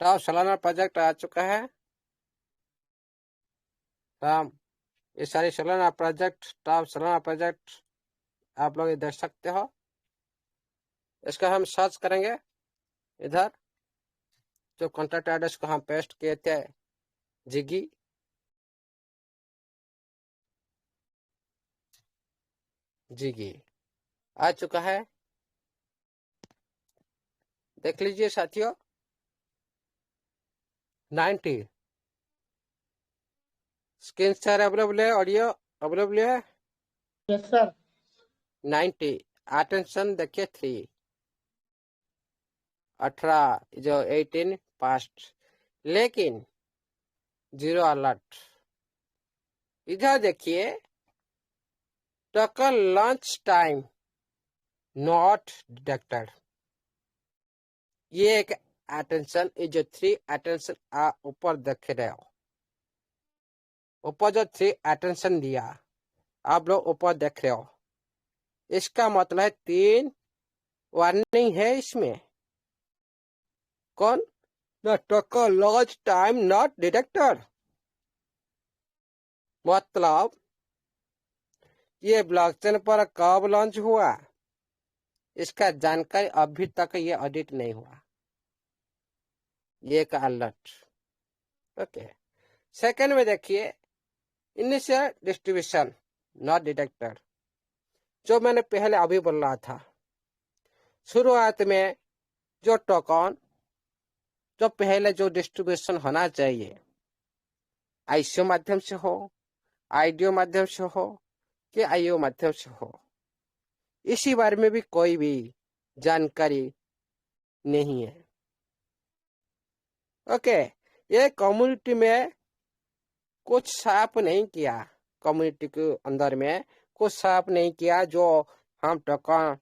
Top सालाना project आ चुका है। राम, ये सारी सालाना प्रोजेक्ट, टॉप सालाना प्रोजेक्ट आप लोग देख सकते हो। इसका हम सर्च करेंगे इधर, जो कॉन्टैक्ट एड्रेस को हम पेस्ट किए थे, जिगी जिगी आ चुका है। देख लीजिए साथियों, 90 स्क्रीन शेयर अवेलेबल है, ऑडियो अवेलेबल है। Yes sir. 90 अटेंशन देखिए 3 18 जो 18 पास्ट, लेकिन 0 अलर्ट। इधर देखिए, token launch time not detected. ये एक अटेंशन, ये जो 3 अटेंशन ऊपर देख रहे हो, ऊपर जो 3 अटेंशन दिया आप लोग ऊपर देख रहे हो, इसका मतलब है 3 वार्निंग है इसमें। कौन? The token launch time not detected, मतलब ये ब्लॉकचेन पर कब लॉन्च हुआ, इसका जानकारी अभी तक ये ऑडिट नहीं हुआ। ये का अलर्ट। ओके, सेकंड में देखिए, इनिशियल डिस्ट्रीब्यूशन नॉट डिटेक्टेड, जो मैंने पहले अभी बोल रहा था। शुरुआत में जो टोकन, जो पहले जो डिस्ट्रीब्यूशन होना चाहिए, आईसीओ माध्यम से हो, आईडीओ माध्यम से हो, कि आईओ माध्यम से हो, इसी बारे में भी कोई भी जानकारी नहीं है। ओके, ये कम्युनिटी में कुछ साफ नहीं किया, कम्युनिटी के अंदर में कुछ साफ नहीं किया। जो हम टोकन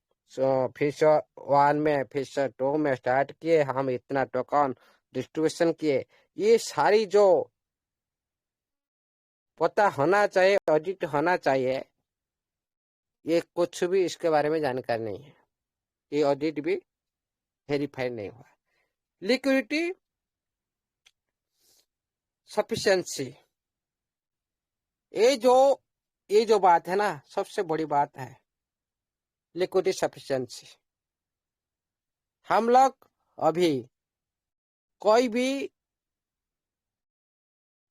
फेज 1 में, फेज 2 में स्टार्ट किए, हम इतना टोकन डिस्ट्रीब्यूशन किए, ये सारी जो पता होना चाहिए, ऑडिट होना चाहिए, ये कुछ भी इसके बारे में जानकारी नहीं है। ये ऑडिट भी वेरीफाइड नहीं हुआ। लिक्विडिटी सफिशिएंसी, ये जो बात है ना, सबसे बड़ी बात है लिक्विडिटी सफिशिएंसी। हम लोग अभी कोई भी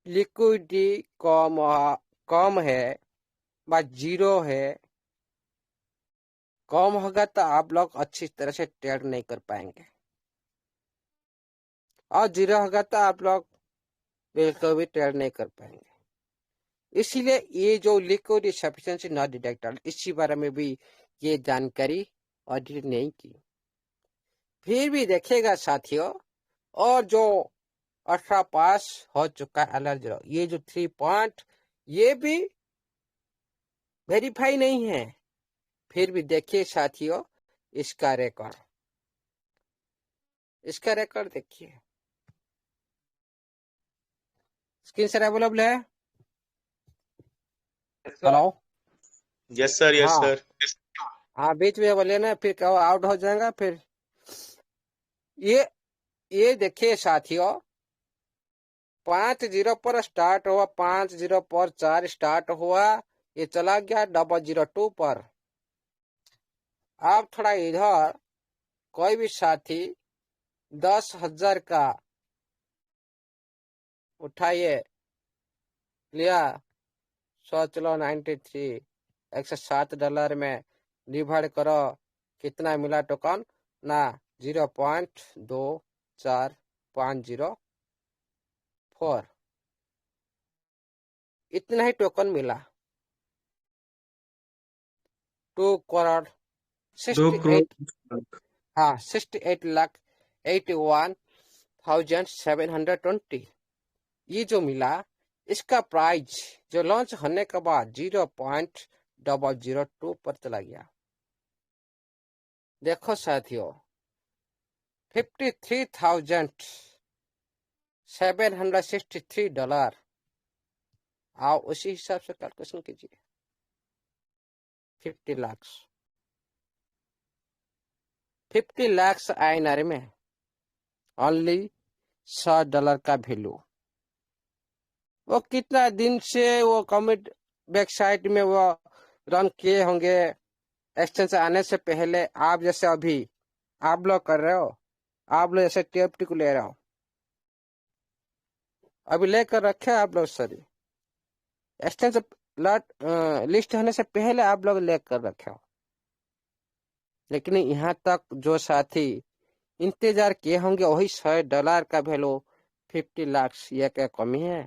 लिक्विडिटी कम है व 0 है, कम होगा तो आप लोग अच्छी तरह से ट्रेड नहीं कर पाएंगे, और 0 होगा तो आप लोग बिल्कुल भी ट्रेड नहीं कर पाएंगे। इसीलिए ये जो लिक्विडिटी सफिशिएंसी नॉट डिटेक्टेड, इसी बारे में भी ये जानकारी ऑडिट नहीं की। फिर भी देखिएगा साथियों, और जो 18 पास हो चुका है अलर्ट 0, ये जो 3 पॉइंट, ये भी वेरीफाई नहीं है। फिर भी देखिए साथियों, इसका रिकॉर्ड, देखिए, स्क्रीन शेयर अवेलेबल है। हेलो, यस सर, यस हाँ सर। हाँ, बीच में बोले ना, फिर कहो आउट हो जाएगा। फिर ये देखिए साथियों, 5-0 पर स्टार्ट हुआ, 5-0 पर 4 स्टार्ट हुआ, ये चला गया 002 पर। आप थोड़ा इधर, कोई भी साथी 10,000 का उठाइए, लिया, सोच लो 93 $107 में डिवाइड करो, कितना मिला टोकन ना, 0.24504, इतना ही टोकन मिला। 2 करोड़ 2 68, करोड़ हाँ 68,81,720। ये जो मिला, इसका प्राइस जो लॉन्च होने के बाद 0.002 पर चला गया। देखो साथियों, $53,763, आओ उसी हिसाब से कैलकुलेशन कीजिए। 50 लाख, 50 लाख INR में ओनली $100 का वैल्यू। वो कितना दिन से वो कमिट वेबसाइट में वो रन किए होंगे एक्सचेंज आने से पहले। आप जैसे अभी आप लोग कर रहे हो, आप लोग जैसे टीएफटी को ले रहे हो, अभी लेकर रखे आप लोग सर एक्सचेंज लिस्ट होने से पहले आप लोग लेकर रखे हो। लेकिन यहाँ तक जो साथी इंतजार किए होंगे वही $100 का वैल्यू 50 लाख ये क्या कमी है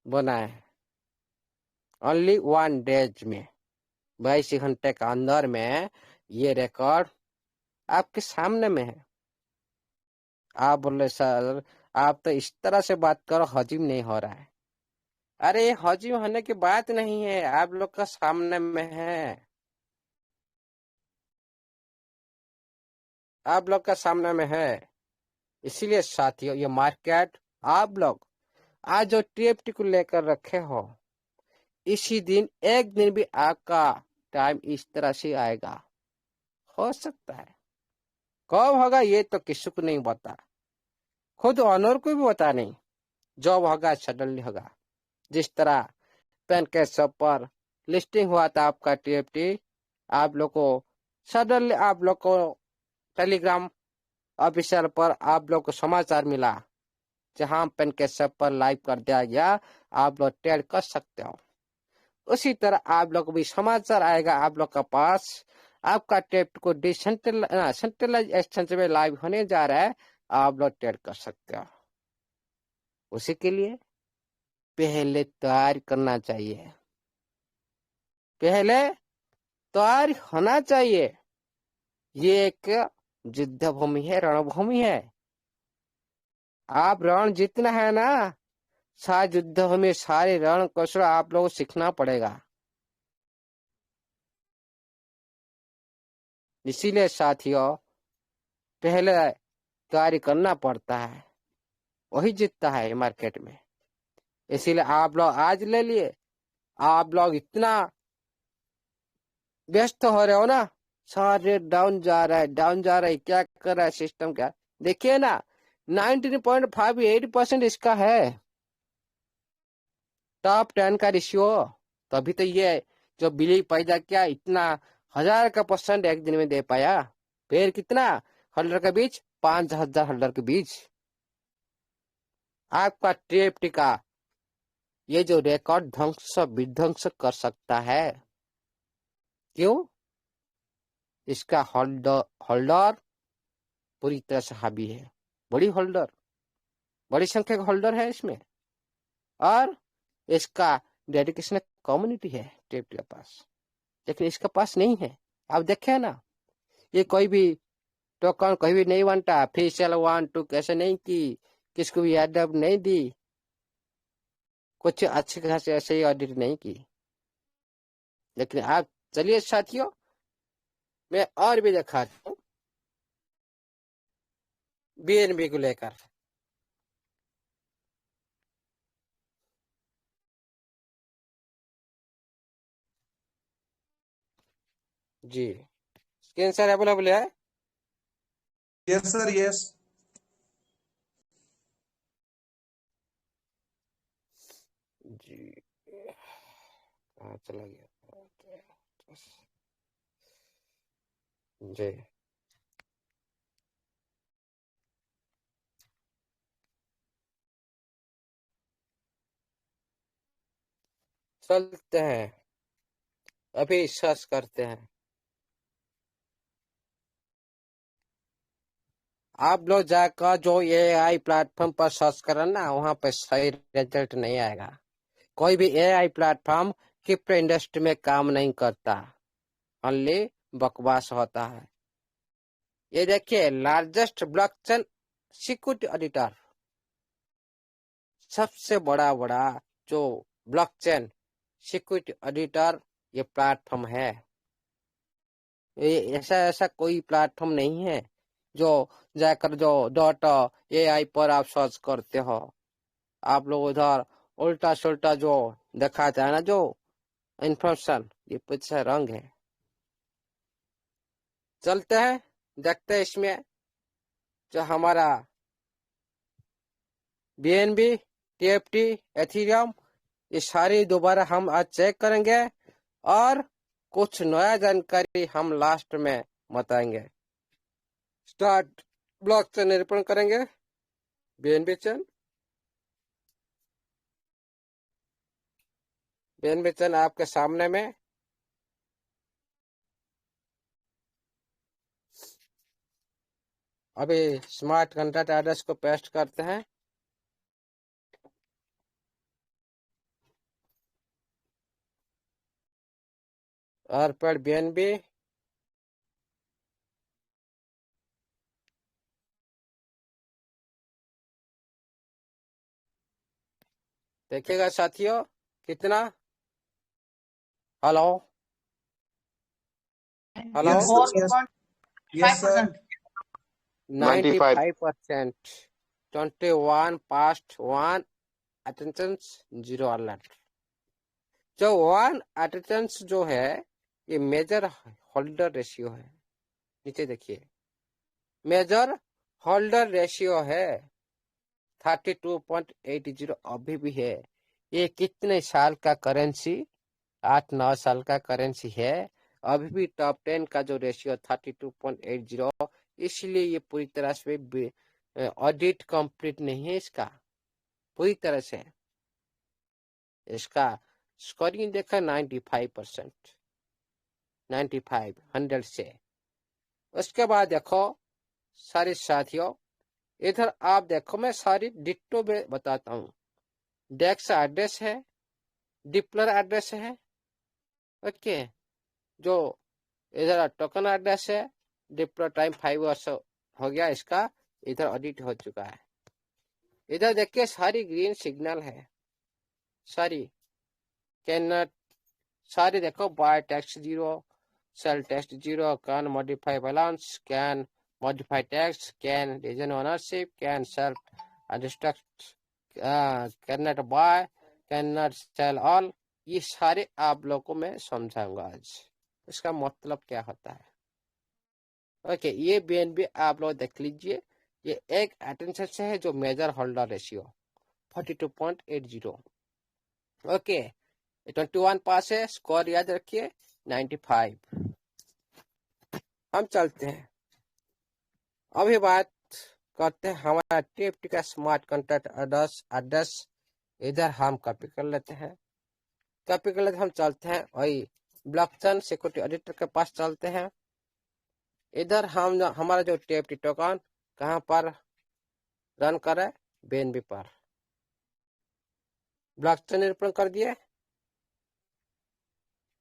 बनाए ओनली 1 डेज में, 22 घंटे के अंदर में ये रिकॉर्ड आपके सामने में है। आप बोले सर आप तो इस तरह से बात करो, हजम नहीं हो रहा है। अरे ये हजम होने की बात नहीं है, आप लोग का सामने में है, आप लोग का सामने में है। इसीलिए साथियों ये मार्केट आप लोग आज जो टीएफटी को लेकर रखे हो, इसी दिन एक दिन भी आपका टाइम इस तरह से आएगा, हो सकता है। कब होगा ये तो किसी को नहीं पता, खुद ऑनर को भी पता नहीं। जब होगा सडनली होगा। जिस तरह पेन के सब पर लिस्टिंग हुआ था आपका टीएफटी, आप लोग को सडनली आप लोग को टेलीग्राम ऑफिशियल पर आप लोग को समाचार मिला जहां पेन के सब पर लाइव कर दिया गया, आप लोग ट्रेड कर सकते हो। उसी तरह आप लोग को भी समाचार आएगा आप लोग का पास, आपका टेप को सेंट्रलाइज एक्सचेंज में लाइव होने जा रहा है, आप लोग ट्रेड कर सकते हो। उसी के लिए पहले तैयार करना चाहिए, पहले तैयार होना चाहिए। ये एक युद्ध भूमि है, रणभूमि है। आप रण जीतना है ना, सारे युद्ध भूमि सारे रण कौशल आप लोगों को सीखना पड़ेगा। इसीलिए साथियों पहले तैयारी करना पड़ता है, वही जीतता है मार्केट में। इसीलिए आप लोग आज ले लिए, आप लोग इतना व्यस्त हो रहे हो ना, सारे डाउन जा रहा है, डाउन जा रहा है, क्या कर रहा है सिस्टम क्या। देखिए ना 19.58% इसका है टॉप 10 का रेशियो। तभी तो ये जो बिली पैदा किया इतना 1000% एक दिन में दे पाया। फिर कितना होल्डर के बीच 5000 होल्डर के बीच आपका टीएफटी का ये जो रिकॉर्ड ध्वंस विध्वंस कर सकता है। क्यों? इसका होल्डर होल्डर पूरी तरह से हावी है, बड़ी होल्डर, बड़ी संख्या का होल्डर है इसमें, और इसका डेडिकेशन कम्युनिटी है टीएफटी के पास, लेकिन इसके पास नहीं है। आप देखे ना ये कोई भी टोकन कहीं भी नहीं बनता, फेशियल 1 2 कैसे नहीं की, किसको भी एडअप नहीं दी, कुछ अच्छे खासे ऐसे ही ऑडिट नहीं की। लेकिन आप चलिए साथियों मैं और भी दिखाता हूँ बीएनबी को लेकर। जी स्क्रीन सर अवेलेबल है। Yes sir yes. जी कहाँ चला गया जी। चलते हैं अभी सर्च करते हैं। आप लोग जाकर जो एआई प्लेटफॉर्म पर सर्च करें ना, वहां पे सही रिजल्ट नहीं आएगा। कोई भी एआई प्लेटफॉर्म क्रिप्टो इंडस्ट्री में काम नहीं करता, ओनली बकवास होता है। ये देखिए लार्जेस्ट ब्लॉकचेन सिक्योरिटी ऑडिटर, सबसे बड़ा जो ब्लॉकचेन सिक्योरिटी ऑडिटर ये प्लेटफॉर्म है। ये ऐसा कोई प्लेटफॉर्म नहीं है जो जाकर जो डॉट एआई पर आप सर्च करते हो, आप लोग उधर उल्टा सुल्टा जो दिखाता है ना जो इंफॉर्मेशन, ये पीछे रंग है। चलते हैं देखते हैं इसमें जो हमारा BNB, TFT, एथीरियम, ये सारी दोबारा हम आज चेक करेंगे और कुछ नया जानकारी हम लास्ट में बताएंगे। स्टार्ट। ब्लॉकचेन निरूपण करेंगे। BNB चेन, BNB चेन आपके सामने में। अभी स्मार्ट कॉन्ट्रैक्ट एड्रेस को पेस्ट करते हैं। और पर BNB देखिएगा साथियों कितना। Hello hello. Yes, sir. Yes. Yes, sir. 95%, 21 past 1 attention 0 alert. जो 1 अटेंशन जो है ये मेजर होल्डर रेशियो है। नीचे देखिए मेजर होल्डर रेशियो है 32.80 अभी भी है। ये कितने साल का करेंसी? 8-9 साल का करेंसी है। अभी भी टॉप 10 का जो रेशियो 32.80, इसलिए ये पूरी तरह से ऑडिट कंप्लीट नहीं है इसका पूरी तरह से। इसका स्कोरिंग देखा 95%, 95 100 से। उसके बाद देखो सारे साथियों, इधर आप देखो मैं सारी डिट्टो में बताता हूँ। डेक्स एड्रेस है, डिप्लर एड्रेस है, ओके। जो इधर टोकन एड्रेस है, डिप्लर टाइम 5 वर्ष हो गया इसका, इधर ऑडिट हो चुका है। इधर देखिए सारी ग्रीन सिग्नल है, सारी कैन सारी देखो buy text 0, sell text 0, can modify balance, can modify text, can reason ownership, can sell destruct, can not buy, can not sell all. ये सारे आप लोगों को मैं समझाऊंगा आज, इसका मतलब क्या होता है। ओके, ये BNB आप लोग देख लीजिए। ये एक अटेंशन से है जो मेजर होल्डर रेशियो 42.80। ओके, 21 पास है, स्कोर याद रखिए 95। हम चलते हैं, अभी बात करते हैं हमारा TFT का स्मार्ट कॉन्ट्रैक्ट एड्रेस। इधर हम कॉपी कर लेते हैं, कॉपी कर लेते हम चलते हैं वही ब्लॉकचेन सिक्योरिटी ऑडिटर के पास चलते हैं। इधर हम हमारा जो TFT टोकन कहाँ पर रन करे? BNB पर। ब्लॉकचेन निरूपण कर दिए।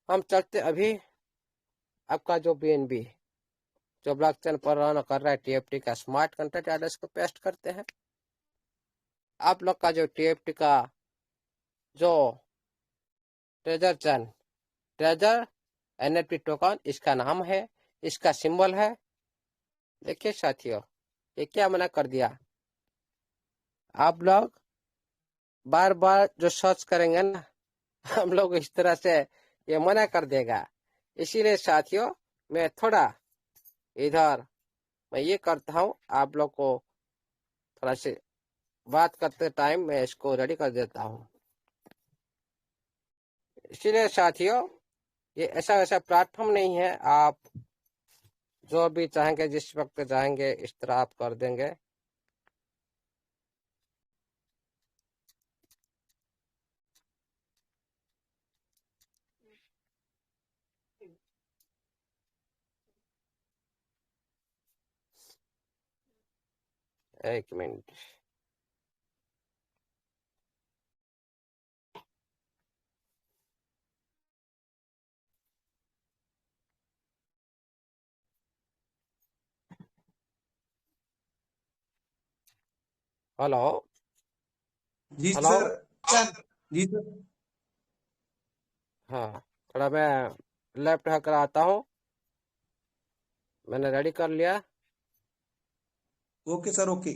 हम चलते अभी आपका जो BNB जो ब्लॉकचेन पर रन कर रहा है TFT का स्मार्ट कॉन्ट्रैक्ट एड्रेस को पेस्ट करते हैं। आप लोग का जो TFT का जो treasure chain, treasure NFT token इसका नाम है, इसका सिंबल है। देखिए साथियों ये क्या मना कर दिया, आप लोग बार बार जो सर्च करेंगे ना हम लोग इस तरह से ये मना कर देगा। इसीलिए साथियों मैं थोड़ा इधर मैं ये करता हूँ, आप लोग को थोड़ा से बात करते टाइम मैं इसको रेडी कर देता हूँ। इसीलिए साथियों ये ऐसा वैसा प्लेटफॉर्म नहीं है, आप जो भी चाहेंगे जिस वक्त चाहेंगे इस तरह आप कर देंगे। एक मिनट। हेलो जी हेलो। सर। जी सर। हाँ, थोड़ा मैं लेफ्ट हैकर आता हूँ, मैंने रेडी कर लिया। Okay sir, okay.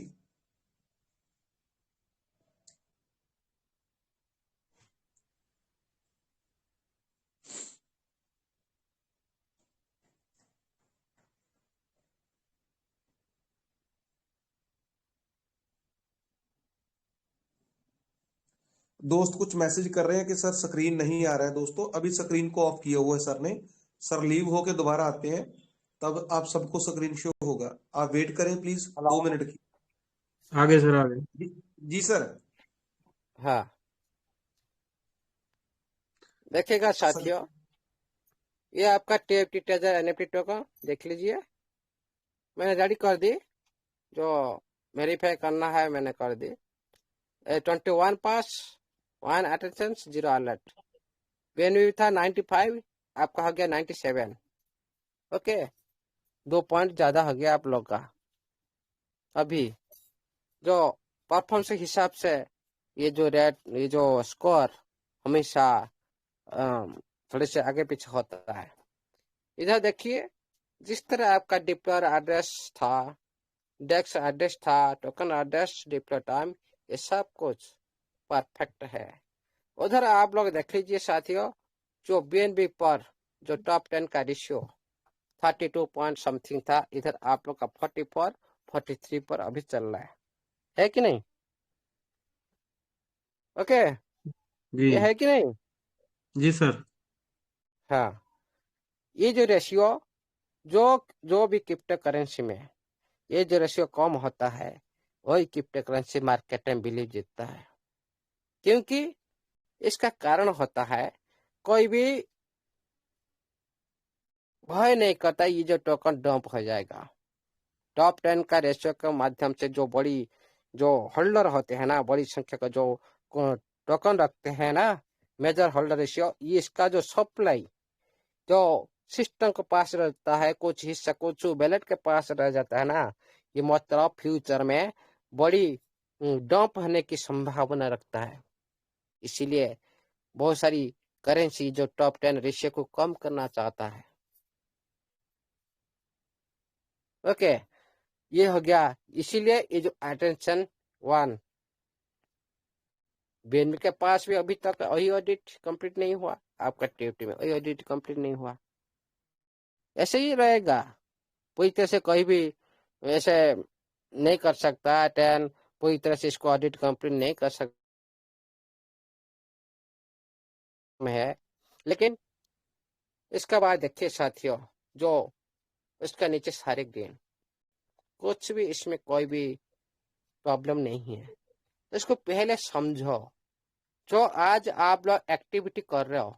दोस्त कुछ मैसेज कर रहे हैं कि सर स्क्रीन नहीं आ रहा है। दोस्तों अभी स्क्रीन को ऑफ किया हुआ है सर ने। सर लीव होके दोबारा आते हैं तब आप सबको स्क्रीन शो होगा। आप वेट करें प्लीज 2 मिनट की। आगे सर आगे। जी, जी सर। हाँ, देखिएगा सर साथियों, ये आपका TFT ट्रेजर NFT टोकन देख लीजिए, मैंने रेडी कर दी। जो वेरीफाई करना है मैंने कर दी। 21 पास, 1 अटेंशन, 0 अलर्ट। पेन भी था 95, आपका हो गया 97। ओके, 2 पॉइंट ज्यादा हो गया आप लोग का। अभी जो परफॉर्मेंस के हिसाब से ये जो रेट, ये जो स्कोर हमेशा थोड़े से आगे पीछे होता है। इधर देखिए, जिस तरह आपका डिप्लॉयर एड्रेस था, डेक्स एड्रेस था, टोकन एड्रेस, डिप्लॉय टाइम, ये सब कुछ परफेक्ट है। उधर आप लोग देख लीजिए साथियों, जो BNB पर जो टॉप 10 का रेशियो 32 पॉइंट समथिंग था, इधर आप लोग का 44, 43 पर अभी चल रहा है कि नहीं? ओके, जी ये है कि नहीं? जी सर। हाँ, ये जो रेशियो, जो जो भी क्रिप्टो करेंसी में ये जो रेशियो कम होता है, वही क्रिप्टो करेंसी मार्केट में बिलीव जीतता है। क्योंकि इसका कारण होता है, कोई भी भय नहीं करता ये जो टोकन डंप हो जाएगा। टॉप 10 का रेशियो के माध्यम से जो बड़ी जो होल्डर होते हैं ना, बड़ी संख्या का जो टोकन रखते हैं ना, मेजर होल्डर रेशियो, ये इसका जो सप्लाई जो सिस्टम के पास रहता है, कुछ हिस्सा कुछ बैलेट के पास रह जाता है ना, ये मतलब फ्यूचर में बड़ी डंप होने की संभावना रखता है। इसीलिए बहुत सारी करेंसी जो टॉप 10 रेशियो को कम करना चाहता है। ओके, ये हो गया। इसीलिए ये जो अटेंशन 1, BNB के पास भी अभी तक वही ऑडिट कंप्लीट नहीं हुआ, आपका TFT में वही ऑडिट कंप्लीट नहीं हुआ। ऐसे ही रहेगा, पूरी तरह से कोई भी ऐसे नहीं कर सकता। 10 पूरी तरह से इसको ऑडिट कंप्लीट नहीं कर सकता है। लेकिन इसके बाद देखिए साथियों, जो इसका नीचे सारे गेम, कुछ भी इसमें कोई भी प्रॉब्लम नहीं है। तो इसको पहले समझो। जो आज आप लोग एक्टिविटी कर रहे हो,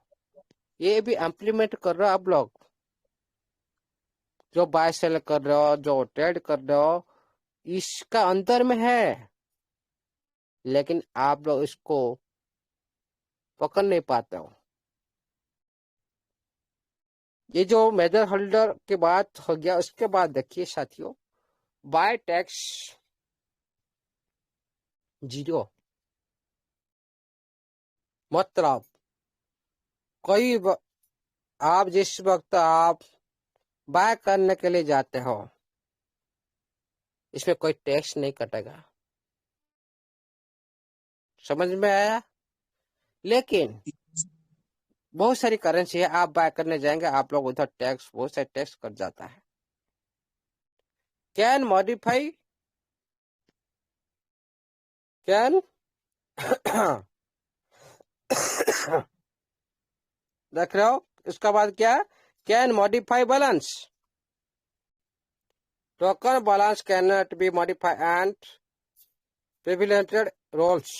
ये भी इम्प्लीमेंट कर रहे हो आप लोग। जो बाय सेल कर रहे हो, जो ट्रेड कर रहे हो, इसका अंतर में है, लेकिन आप लोग इसको पकड़ नहीं पाते हो। ये जो मेजर होल्डर के बाद हो गया, उसके बाद देखिए साथियों, बाय टैक्स 0। मतलब आप जिस वक्त आप बाय करने के लिए जाते हो, इसमें कोई टैक्स नहीं कटेगा। समझ में आया? लेकिन बहुत सारी करेंसी है, आप बाय करने जाएंगे, आप लोग उधर टैक्स, बहुत सारे टैक्स कट जाता है। कैन मॉडिफाई, कैन देख रहे हो? इसका बाद क्या? Can modify balance, token balance can not be modify and privileged roles.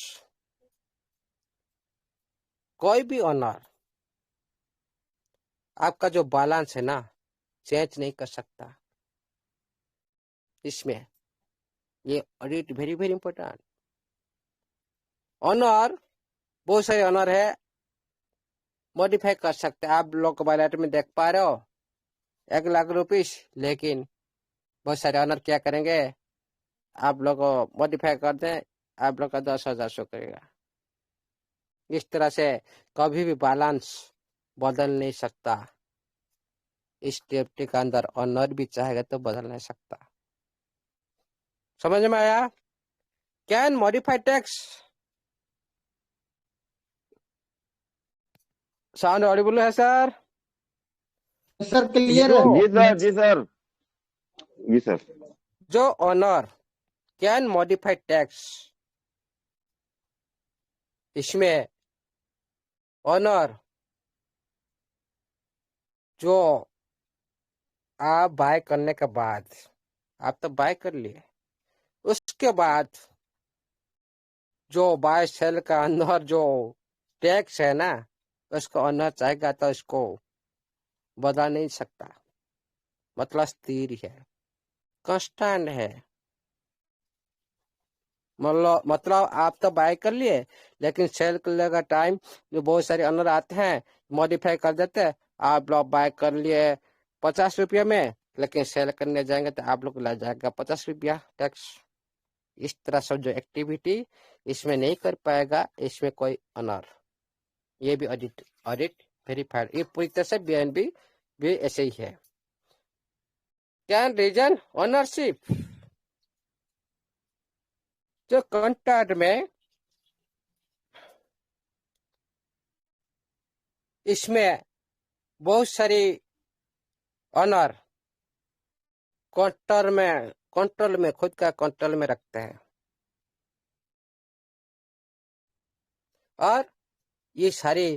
कोई भी ऑनर आपका जो बैलेंस है ना, चेंज नहीं कर सकता। इसमें ये audit very very important. Owner, बहुत सारे ऑनर है, मॉडिफाई कर सकते हैं। आप लोग बैलेट में देख पा रहे हो 1,00,000 रुपीज, लेकिन बहुत सारे ऑनर क्या करेंगे, आप लोग मॉडिफाई कर दें, आप लोग का 10,000 शो करेगा। इस तरह से कभी भी बैलेंस बदल नहीं सकता। इस TFT के अंदर ऑनर भी चाहेगा तो बदल नहीं सकता। समझ में आया? Can modify tax, sound audible है सर? सर क्लियर है। जो जी सर, जी सर, जी सर। जो ऑनर कैन मॉडिफाई टेक्स, इसमें ऑनर जो आप बाय करने के बाद, आप तो बाय कर लिए, उसके बाद जो बाय सेल का अंदर जो टैक्स है ना, उसको ऑनर चाहेगा तो इसको बदला नहीं सकता। मतलब स्थिर है, कांस्टेंट है। मतलब आप तो बाय कर लिए, लेकिन सेल करने का टाइम जो बहुत सारे ऑनर आते हैं, मॉडिफाई कर देते हैं। आप लोग बाय कर लिए 50 रुपये में, लेकिन सेल करने जाएंगे तो आप लोग लग जाएगा 50 रुपया टैक्स। इस तरह से जो एक्टिविटी इसमें नहीं कर पाएगा, इसमें कोई ऑनर। ये भी ऑडिट वेरीफाइड, ये पूरी तरह से बीएनबी भी ऐसे ही है। कैन रीजन ओनरशिप, जो कॉन्ट्रैक्ट में इसमें बहुत सारी ऑनर कंट्रोल में खुद का कंट्रोल में रखते हैं, और ये सारी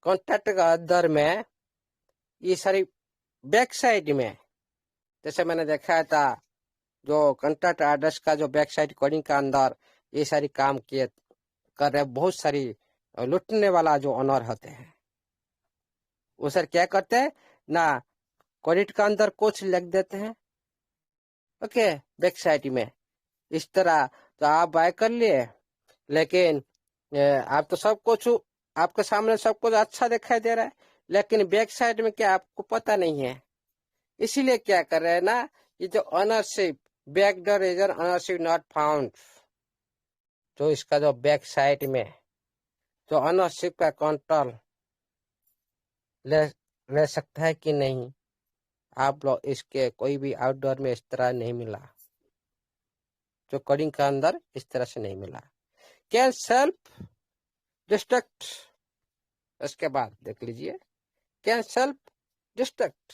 कॉन्ट्रैक्ट का अंदर में, ये सारी बैक साइड में, जैसे मैंने देखा था जो कॉन्ट्रैक्ट एड्रेस का जो बैक साइड कोडिंग का अंदर ये सारी काम किए कर रहे, बहुत सारी लूटने वाला जो ऑनर होते हैं, वो सर क्या करते हैं ना, क्रेडिट का अंदर कुछ लिख देते हैं, ओके, बैक साइड में। इस तरह तो आप बाय कर लिए, लेकिन आप तो सब कुछ आपके सामने सब कुछ अच्छा दिखाई दे रहा है, लेकिन बैक साइड में क्या आपको पता नहीं है। इसीलिए क्या कर रहे हैं ना, ये जो ownership backdoor reason ownership not found, जो इसका जो बैक साइड में जो ऑनरशिप का कंट्रोल ले सकता है कि नहीं, आप लोग इसके कोई भी आउटडोर में इस तरह नहीं मिला, जो कोडिंग का अंदर इस तरह से नहीं मिला। कैन सेल्फ डिस्ट्रक्ट, उसके बाद देख लीजिए, कैन सेल्फ डिस्ट्रक्ट,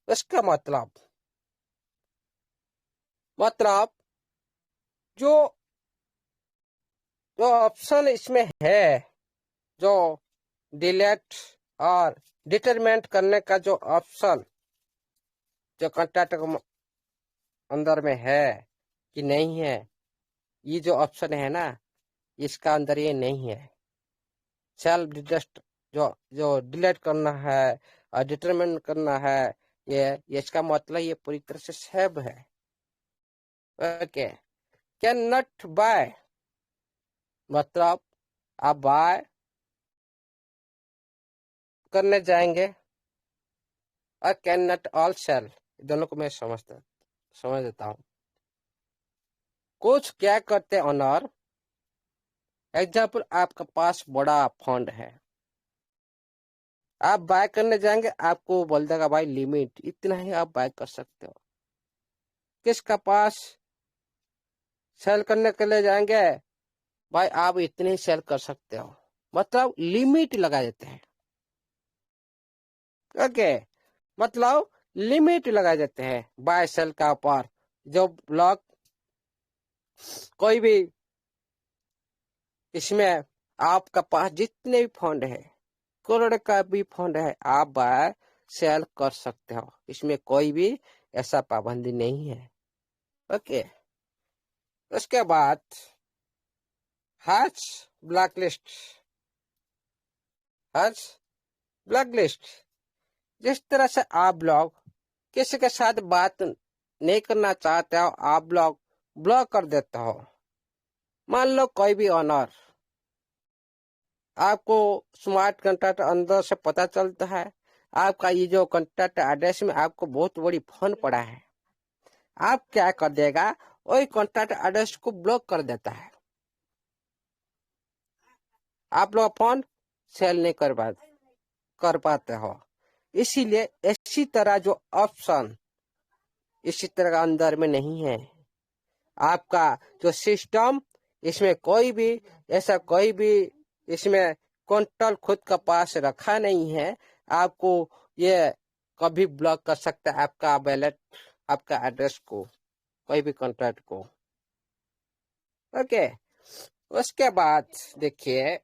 इसका मतलब जो जो ऑप्शन इसमें है, जो डिलीट और डिटरमिनेट करने का जो ऑप्शन जो कॉन्ट्रैक्ट के अंदर में है कि नहीं है, ये जो ऑप्शन है ना, इसका अंदर ये नहीं है। सेल्फ डिटेस्ट जो डिलीट करना है और डिटरमिन करना है, ये इसका मतलब ये पूरी तरह से सेव है। ओके, कैन नॉट बाय, मतलब आप बाय करने जाएंगे, और कैन नॉट ऑल सेल, दोनों को मैं समझ देता हूँ। कुछ क्या करते हैं ऑनर, एग्जाम्पल आपके पास बड़ा फंड है, आप बाय करने जाएंगे, आपको बोल देगा भाई लिमिट इतना ही आप बाय कर सकते हो। किसका पास सेल करने के लिए जाएंगे, भाई आप इतने ही सेल कर सकते हो, मतलब लिमिट लगा देते हैं। ओके, मतलब लिमिट लगा देते हैं बाय सेल का ऊपर। जो ब्लॉक कोई भी इसमें आपका पास जितने भी फंड है, करोड़ का भी फंड है, आप बाय सेल कर सकते हो, इसमें कोई भी ऐसा पाबंदी नहीं है। ओके, उसके बाद हैश ब्लैकलिस्ट, जिस तरह से आप लोग किसी के साथ बात नहीं करना चाहते हो, आप लोग ब्लॉक कर देते हो। मान लो कोई भी ऑनर, आपको स्मार्ट कॉन्ट्रैक्ट अंदर से पता चलता है, आपका ये जो कॉन्ट्रैक्ट एड्रेस में आपको बहुत बड़ी फोन पड़ा है, आप क्या कर देगा, वही कॉन्ट्रैक्ट एड्रेस को ब्लॉक कर देता है, आप लोग फोन सेल नहीं कर पाते हो। इसीलिए इसी तरह जो ऑप्शन इसी तरह का अंदर में नहीं है। आपका जो सिस्टम, इसमें कोई भी ऐसा कोई भी इसमें कंट्रोल खुद का पास रखा नहीं है, आपको ये कभी ब्लॉक कर सकता है आपका वैलेट, आपका एड्रेस को, कोई भी कॉन्ट्रैक्ट को। ओके, उसके बाद देखिए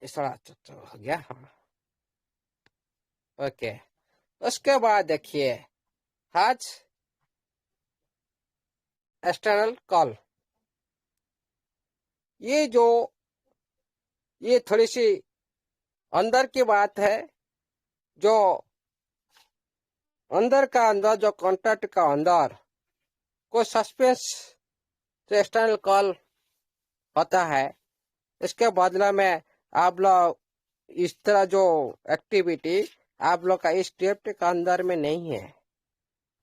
इस थोड़ा हो गया, हाँ ओके। उसके बाद देखिए आज एक्सटर्नल कॉल, ये थोड़ी सी अंदर की बात है, जो अंदर का अंदर जो कॉन्ट्रैक्ट का अंदर कोई सस्पेंस जो एक्सटर्नल कॉल होता है, इसके बदला में आप लोग इस तरह जो एक्टिविटी आप लोग का इस स्टेप के अंदर में नहीं है।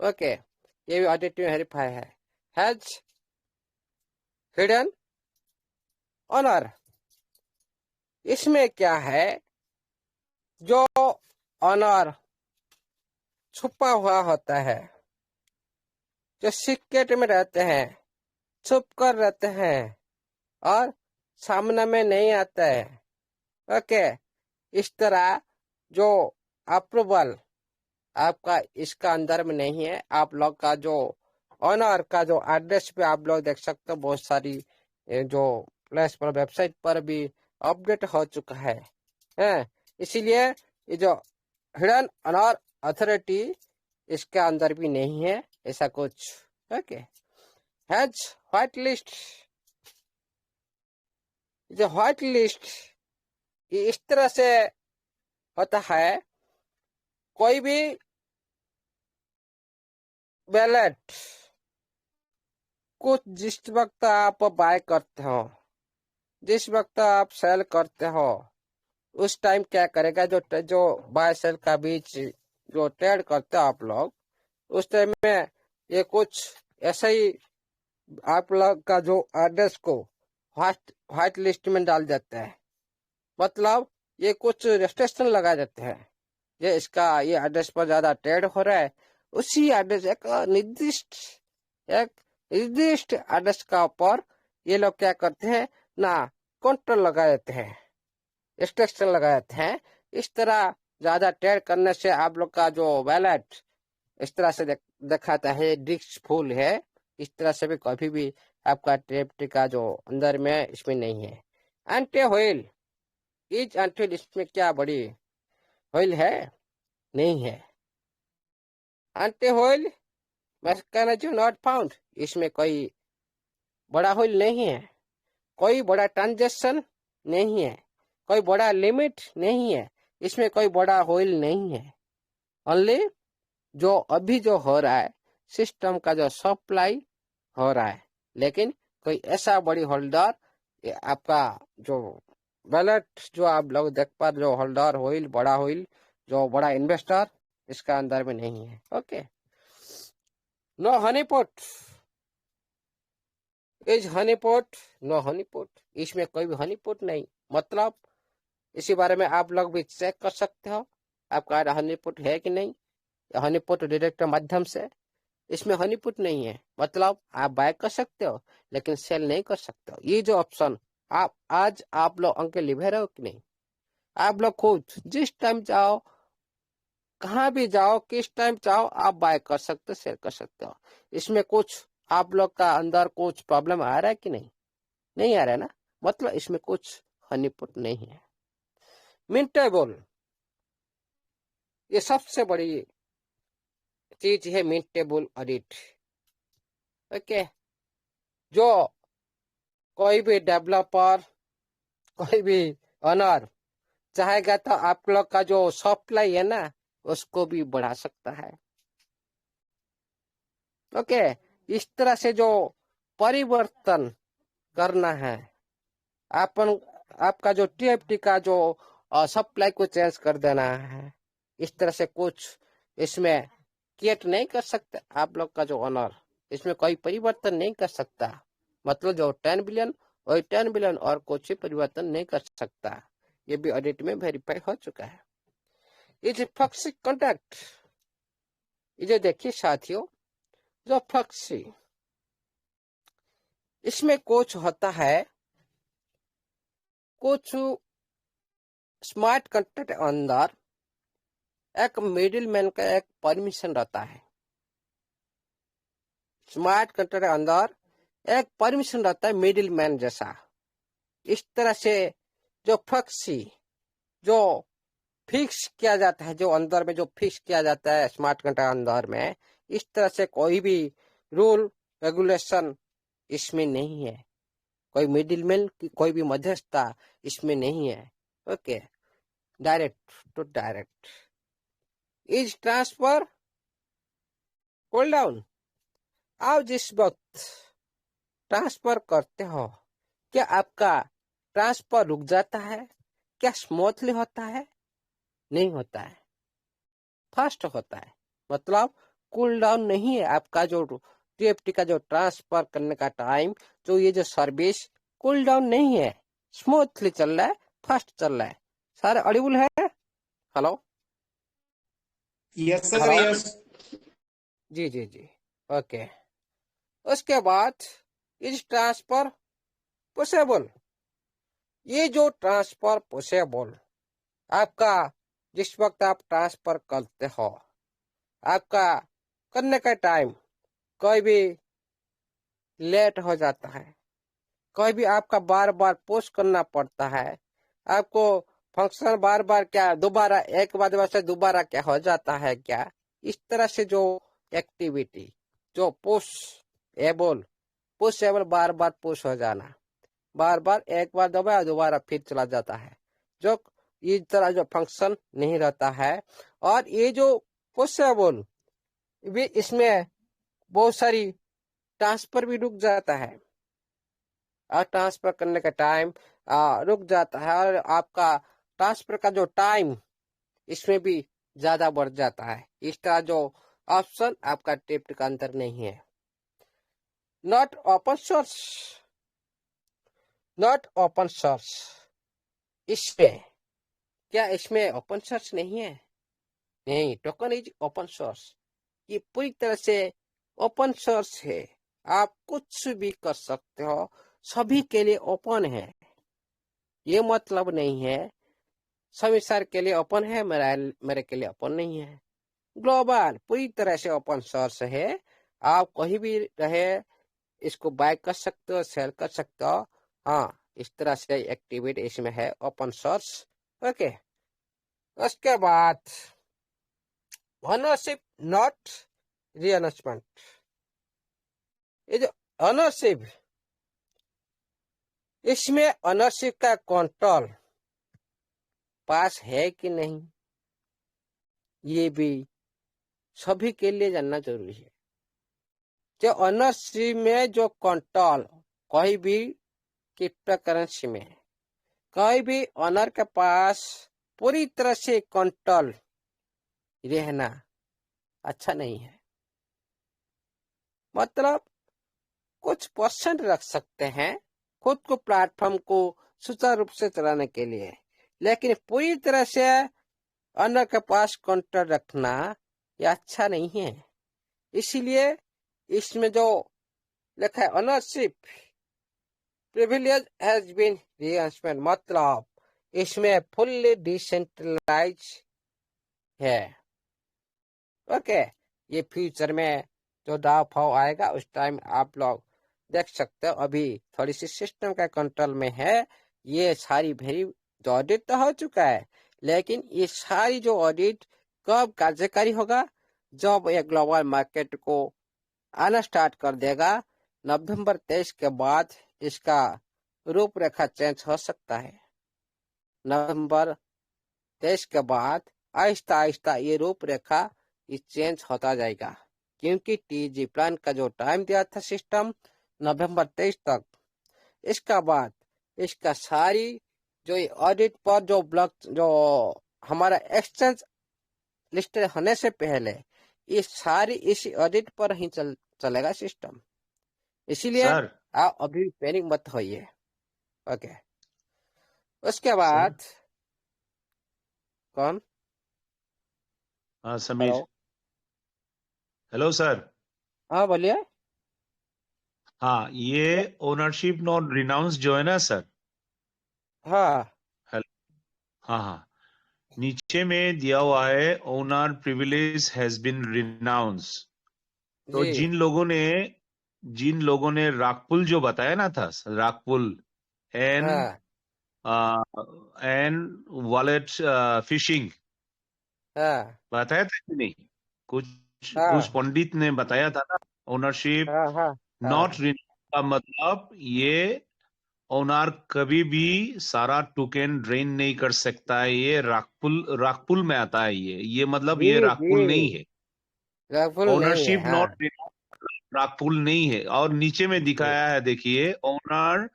ओके, ये भी ऑडिट में वेरीफाई है। हैज हिडन ऑनर, इसमें क्या है, जो ऑनर छुपा हुआ होता है, जो सीक्रेट में रहते हैं, छुप कर रहते हैं और सामने में नहीं आता है। ओके, इस तरह जो अप्रूवल आपका इसका अंदर में नहीं है। आप लोग का जो ऑनर का जो एड्रेस पे आप लोग देख सकते हो, बहुत सारी जो प्लेस पर वेबसाइट पर भी अपडेट हो चुका है। इसीलिए ये जो हिडन ऑनर अथॉरिटी इसके अंदर भी नहीं है ऐसा कुछ। ओके, हैज व्हाइट लिस्ट, जो व्हाइट लिस्ट ये इस तरह से होता है, कोई भी बैलेट कुछ जिस वक्त आप बाय करते हो, जिस वक्त आप सेल करते हो, उस टाइम क्या करेगा, जो बाय सेल का बीच जो ट्रेड करते हो आप लोग, उस टाइम में ये कुछ ऐसा ही आप लोग का जो एड्रेस को व्हाइट लिस्ट में डाल देते हैं। मतलब ये कुछ रेस्ट्रिक्शन लगा देते हैं, ये इसका ये एड्रेस पर ज्यादा ट्रेड हो रहा है, उसी एड्रेस एक निर्दिष्ट एड्रेस का ऊपर ये लोग क्या करते हैं ना, कंट्रोल लगा देते हैं, रेस्ट्रिक्शन लगा देते हैं। इस तरह ज्यादा ट्रेड करने से आप लोग का जो वैलेट इस तरह से दिखाता है डिस्क फुल है, इस तरह से भी कभी भी आपका ट्रेड का जो अंदर में इसमें नहीं है। एंटी व्हील इज एंटी, इसमें क्या बड़ी व्हील है, नहीं है। Anti wheel mechanism not found, इसमें कोई बड़ा व्हील नहीं है, कोई बड़ा ट्रांजेक्शन नहीं है, कोई बड़ा लिमिट नहीं है, इसमें कोई बड़ा व्हील नहीं है। ओनली जो अभी जो हो रहा है सिस्टम का जो सप्लाई हो रहा है, लेकिन कोई ऐसा बड़ी होल्डर आपका जो बैलेट जो आप लोग देख पा, जो होल्डर व्हील बड़ा व्हील जो बड़ा इन्वेस्टर इसका अंदर में नहीं है। Okay, no honeypot is honeypot, no honeypot, इसमें कोई भी हनीपोट नहीं। मतलब इसी बारे में आप लोग भी चेक कर सकते हो आपका हनीपोट है कि नहीं। हनीपोट डायरेक्ट माध्यम से इसमें हनीपोट नहीं है, मतलब आप बाय कर सकते हो लेकिन सेल नहीं कर सकते हो। ये जो ऑप्शन आप लोग अंक लिखे रहे हो कि नहीं, आप लोग खुद जिस टाइम चाहो, कहाँ भी जाओ, किस टाइम चाहो आप बाय कर सकते हो, सेल कर सकते हो। इसमें कुछ आप लोग का अंदर कुछ प्रॉब्लम आ रहा है कि नहीं, नहीं आ रहा है ना, मतलब इसमें कुछ हनीपोट नहीं है। मिंटेबल, ये सबसे बड़ी चीज है मिंटेबल ऑडिट। ओके, जो कोई भी डेवलपर, कोई भी ओनर चाहेगा तो आप लोग का जो सप्लाई है ना उसको भी बढ़ा सकता है। ओके, इस तरह से जो परिवर्तन करना है, आपका जो टीएफटी का जो सप्लाई को चेंज कर देना है, इस तरह से कुछ इसमें क्रिएट नहीं कर सकते आप लोग का जो ओनर, इसमें कोई परिवर्तन नहीं कर सकता। मतलब जो 10 बिलियन वही 10 बिलियन और कुछ परिवर्तन नहीं कर सकता। ये भी ऑडिट में वेरीफाई हो चुका है। इज फ्लक्सी कॉन्ट्रैक्ट, ये देखिए साथियों, जो फ्लक्सी इसमें कुछ होता है, कुछ स्मार्ट कॉन्ट्रैक्ट अंदर एक मिडिल मैन का एक परमिशन रहता है। स्मार्ट कॉन्ट्रैक्ट अंदर एक परमिशन रहता है मिडिल मैन जैसा, इस तरह से जो फ्लेक्सी जो फिक्स किया जाता है, जो अंदर में जो फिक्स किया जाता है स्मार्ट कॉन्ट्रैक्ट अंदर में, इस तरह से कोई भी रूल रेगुलेशन इसमें नहीं है, कोई मिडिलमैन कोई भी मध्यस्थता इसमें नहीं है। Okay, direct to direct is transfer cool down. आप जिस वक्त ट्रांसफर करते हो, क्या आपका ट्रांसफर रुक जाता है? क्या स्मूथली होता है? नहीं होता है, फास्ट होता है। मतलब कूल डाउन नहीं है आपका जो टीएफटी का जो ट्रांसफर करने का टाइम, जो ये जो सर्विस कूल डाउन नहीं है, स्मूथली चल रहा है, फास्ट चल रहा है। सारे ऑडिबल है? Hello yes sir, hello, yes. जी जी जी, ओके। उसके बाद इज ट्रांसफर पॉसिबल। ये जो ट्रांसफर पॉसिबल आपका जिस वक्त आप ट्रांसफर करते हो, आपका करने का टाइम कोई भी लेट हो जाता है, कोई भी आपका बार बार पोस्ट करना पड़ता है, आपको फंक्शन बार बार क्या दोबारा एक बाद से दोबारा क्या हो जाता है क्या, इस तरह से जो एक्टिविटी जो पुश एबल बार बार पुश हो जाना, बार बार एक बार दबाया दोबारा फिर चला जाता है, जो इस तरह जो फंक्शन नहीं रहता है। और ये जो पुशेबल भी इसमें बहुत सारी ट्रांसफर भी रुक जाता है, और ट्रांसफर करने का टाइम रुक जाता है, और आपका ट्रांसफर का जो टाइम इसमें भी ज्यादा बढ़ जाता है। इस तरह जो ऑप्शन आपका टिप्ट का अंदर नहीं है। Not open source, not open source, इसमें क्या इसमें ओपन सोर्स नहीं है? नहीं, टोकन इज ओपन सोर्स, ये पूरी तरह से ओपन सोर्स है, आप कुछ भी कर सकते हो, सभी के लिए ओपन है। ये मतलब नहीं है सभी सर के लिए ओपन है, मेरे के लिए ओपन नहीं है। ग्लोबल पूरी तरह से ओपन सोर्स है, आप कहीं भी रहे इसको बाय कर सकते हो, सेल कर सकते हो। हाँ, इस तरह से एक्टिविटी इसमें है, ओपन सोर्स। ओके, उसके बाद ओनरशिप नॉट रीअनाउंसमेंट। ये जो ओनरशिप, इसमें ओनरशिप का कंट्रोल पास है कि नहीं, ये भी सभी के लिए जानना जरूरी है। जो ओनरशिप में जो कंट्रोल कोई भी क्रिप्टो करेंसी में है, कोई भी ओनर के पास पूरी तरह से कंट्रोल रहना अच्छा नहीं है। मतलब कुछ परसेंट रख सकते हैं खुद को प्लेटफॉर्म को सुचारू रूप से चलाने के लिए, लेकिन पूरी तरह से ओनर के पास कंट्रोल रखना यह अच्छा नहीं है। इसीलिए इसमें जो लिखा है ओनरशिप प्रिविलेज हैज बीन रीअनाउंसमेंट, मतलब इसमें फुल्ली डिसेंट्रलाइज है। ओके, ये फ्यूचर में जो दाव फाव आएगा उस टाइम आप लोग देख सकते हो। अभी थोड़ी सी सिस्टम का कंट्रोल में है, ये सारी भेरी जो ऑडिट तो हो चुका है, लेकिन ये सारी जो ऑडिट कब कार्यकारी होगा, जब ये ग्लोबल मार्केट को आना स्टार्ट कर देगा नवंबर 23 के बाद, इसका रूपरेखा चेंज हो सकता है। नवंबर 23 के बाद आहिस्ता आहिस्ता ये रूपरेखा चेंज होता जाएगा, क्योंकि टीजी प्लान का जो टाइम दिया था सिस्टम नवंबर 23 तक, इसका बाद इसका सारी जो ऑडिट पर जो ब्लॉक जो हमारा एक्सचेंज लिस्टेड होने से पहले ये सारी इसी ऑडिट पर ही चलेगा सिस्टम। इसीलिए सर आप अभी पैनिक मत होइए। ओके, उसके बाद कौन? हाँ समीर। Hello, hello sir. हाँ बोलिए। हाँ, ये ओनरशिप नॉट रिनाउंस जो है ना सर। हाँ हाँ हाँ, नीचे में दिया हुआ है owner privilege has been renounce. तो जी जिन लोगों ने रागपुल जो बताया ना था, रागपुल and हाँ wallet phishing. हाँ बताया था कि नहीं? कुछ कुछ हाँ पंडित ने बताया था ना, ओनरशिप हाँ हाँ नॉट हाँ रिन्यू का मतलब ये ओनर कभी भी सारा टोकन ड्रेन नहीं कर सकता है। ये रागपुल में आता है। ये मतलब जी ये जी रागपुल नहीं है। रफुल नहीं है। ओनरशिप हाँ नॉट रागपुल नहीं है। और नीचे में जी दिखाया है, देखिए, owner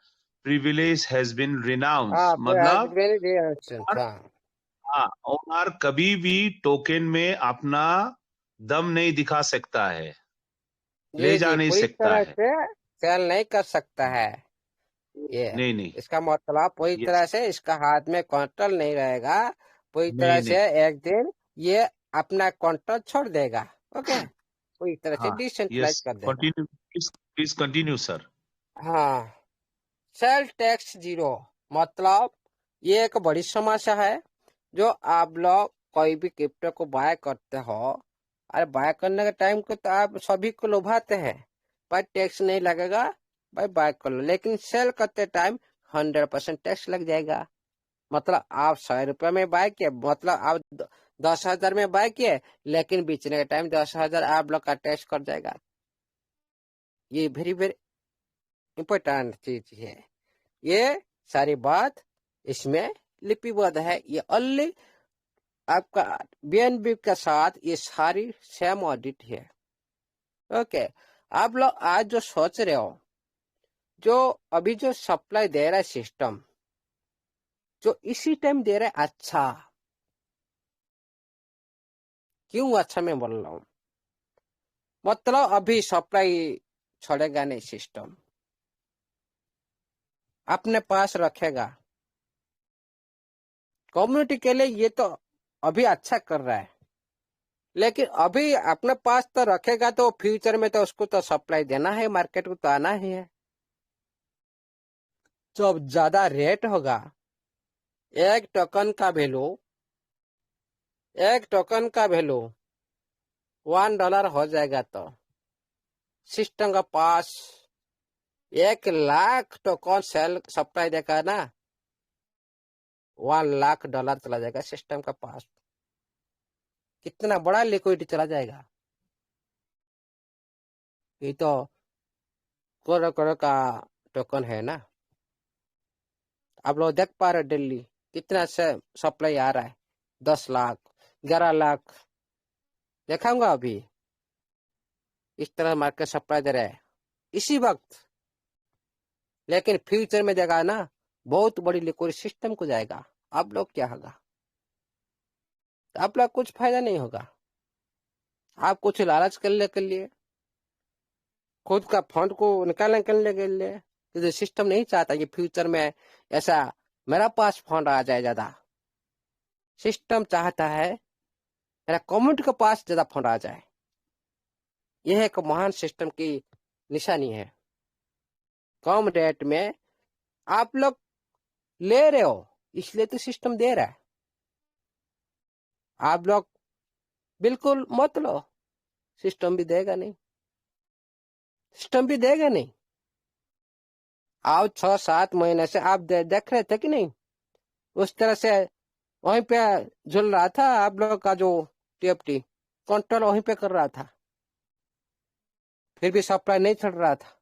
privilege has been renounce, हाँ मतलब वेरी रिएक्शन हाँ हाँ, ओनर कभी भी टोकन में अपना दम नहीं दिखा सकता है, ले जी जा जी नहीं पूरी सकता तरह है। से सेल नहीं कर सकता है ये। नहीं नहीं, इसका मतलब पूरी ये तरह से इसका हाथ में कंट्रोल नहीं रहेगा। पूरी तरह नहीं नहीं। से एक दिन ये अपना कंट्रोल छोड़ देगा। ओके पूरी तरह से हाँ, डिसेंट्रलाइज यस, कर देगा। Continue please, please continue sir. हाँ सेल टैक्स जीरो मतलब ये एक बड़ी समस्या है। जो आप लोग कोई भी क्रिप्टो को बाय करते हो, अरे बाय करने के टाइम को तो आप सभी को लुभाते हैं भाई टैक्स नहीं लगेगा, भाई बाय कर लो, लेकिन सेल करते टाइम 100% टैक्स लग जाएगा। मतलब आप 100 रुपये में बाय किए, मतलब आप 10,000 में बाय किए, लेकिन बेचने के टाइम 10,000 आप लोग का टैक्स कट जाएगा। ये वेरी वेरी इंपॉर्टेंट चीज है। ये सारी बात इसमें लिपिबद्ध है। ये ओनली आपका बीएनबी के साथ ये सारी सेम ऑडिट है। ओके आप लोग आज जो सोच रहे हो, जो अभी जो सप्लाई दे रहा है सिस्टम, जो इसी टाइम दे रहा है, अच्छा क्यों अच्छा मैं बोल रहा हूँ, मतलब अभी सप्लाई छोड़ेगा नहीं सिस्टम, अपने पास रखेगा। कम्युनिटी के लिए ये तो अभी अच्छा कर रहा है, लेकिन अभी अपने पास तो रखेगा तो फ्यूचर में तो उसको तो सप्लाई देना है, मार्केट को तो आना ही है। जब ज्यादा रेट होगा, एक टोकन का वैल्यू, एक टोकन का वैल्यू $1 हो जाएगा तो सिस्टम का पास 1 लाख टोकन सेल सप्लाई देगा ना, $1 लाख चला जाएगा सिस्टम का पास। कितना बड़ा लिक्विडिटी चला जाएगा। ये तो करोड़ करोड़ का टोकन है ना। आप लोग देख पा रहे दिल्ली कितना से सप्लाई आ रहा है, 10 लाख 11 लाख देखाऊंगा अभी। इस तरह मार्केट सप्लाई दे रहा है इसी वक्त, लेकिन फ्यूचर में देगा ना बहुत बड़ी लिक्विड सिस्टम को जाएगा। आप लोग क्या होगा, आप लोग कुछ फायदा नहीं होगा। आप कुछ लालच करने के लिए, खुद का फंड को निकालने के लिए, तो सिस्टम नहीं चाहता कि फ्यूचर में ऐसा मेरा पास फंड आ जाए ज्यादा। सिस्टम चाहता है मेरा कम्युनिटी के पास ज्यादा फंड आ जाए। यह एक महान सिस्टम की निशानी है। कम रेट में आप लोग ले रहे हो इसलिए तो सिस्टम दे रहा है। आप लोग बिल्कुल मत लो, सिस्टम भी देगा नहीं, सिस्टम भी देगा नहीं। आप 6-7 महीने से आप देख रहे थे कि नहीं, उस तरह से वहीं पे झुल रहा था आप लोग का जो टीएफटी कंट्रोल वहीं पे कर रहा था, फिर भी सप्लाई नहीं चढ़ रहा था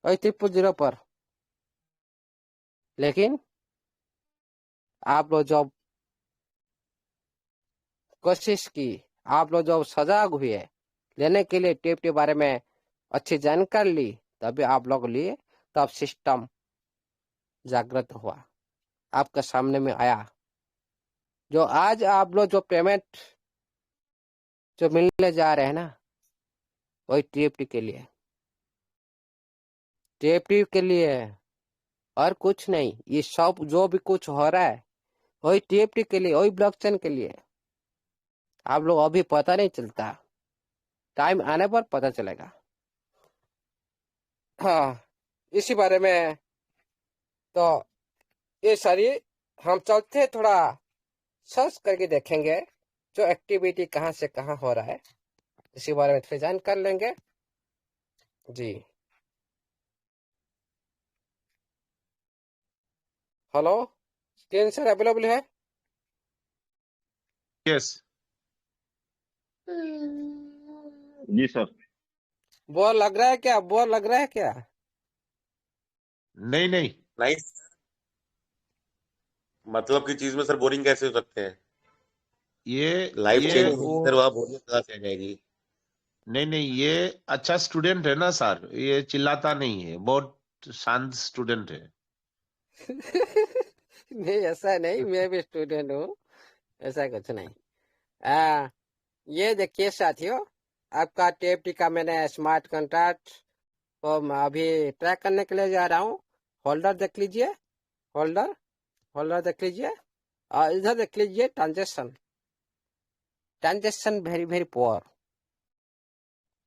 वही 000 पर। लेकिन आप लोग जब कोशिश की, आप लोग जब सजाग हुए लेने के लिए टीएफटी बारे में अच्छी जानकारी ली, तभी आप लोग लिए, तब सिस्टम जागृत हुआ, आपके सामने में आया। जो आज आप लोग जो पेमेंट जो मिलने जा रहे हैं ना, वही टीएफटी के लिए, टीएफटी के लिए है, और कुछ नहीं। ये सब जो भी कुछ हो रहा है वही टीएफटी के लिए, वही ब्लॉकचेन के लिए। आप लोग अभी पता नहीं चलता, टाइम आने पर पता चलेगा। हाँ इसी बारे में तो ये सारी हम चलते हैं, थोड़ा सर्च करके देखेंगे जो एक्टिविटी कहाँ से कहाँ हो रहा है, इसी बारे में थोड़ी जान कर लेंगे जी। हेलो, स्क्रीन सर अवेलेबल है? यस। जी सर। बोर लग रहा है क्या? बोर लग रहा है क्या? नहीं नहीं, नाइस। मतलब की चीज में सर बोरिंग कैसे हो सकते हैं? ये लाइफ ये चेंज वो होगी सर, वहां बोरियत कहाँ से आ जाएगी? नहीं नहीं, ये अच्छा स्टूडेंट है ना सर, ये चिल्लाता नहीं है, बहुत शांत स्टूडेंट है। नहीं, ऐसा नहीं, मैं भी स्टूडेंट हूँ, ऐसा कुछ नहीं। आ, ये देखिए साथियों, आपका टेप टिका मैंने स्मार्ट कॉन्ट्रैक्ट को मैं अभी ट्रैक करने के लिए जा रहा हूँ। होल्डर देख लीजिए, होल्डर होल्डर देख लीजिए, और इधर देख लीजिए transaction. Transaction very very poor.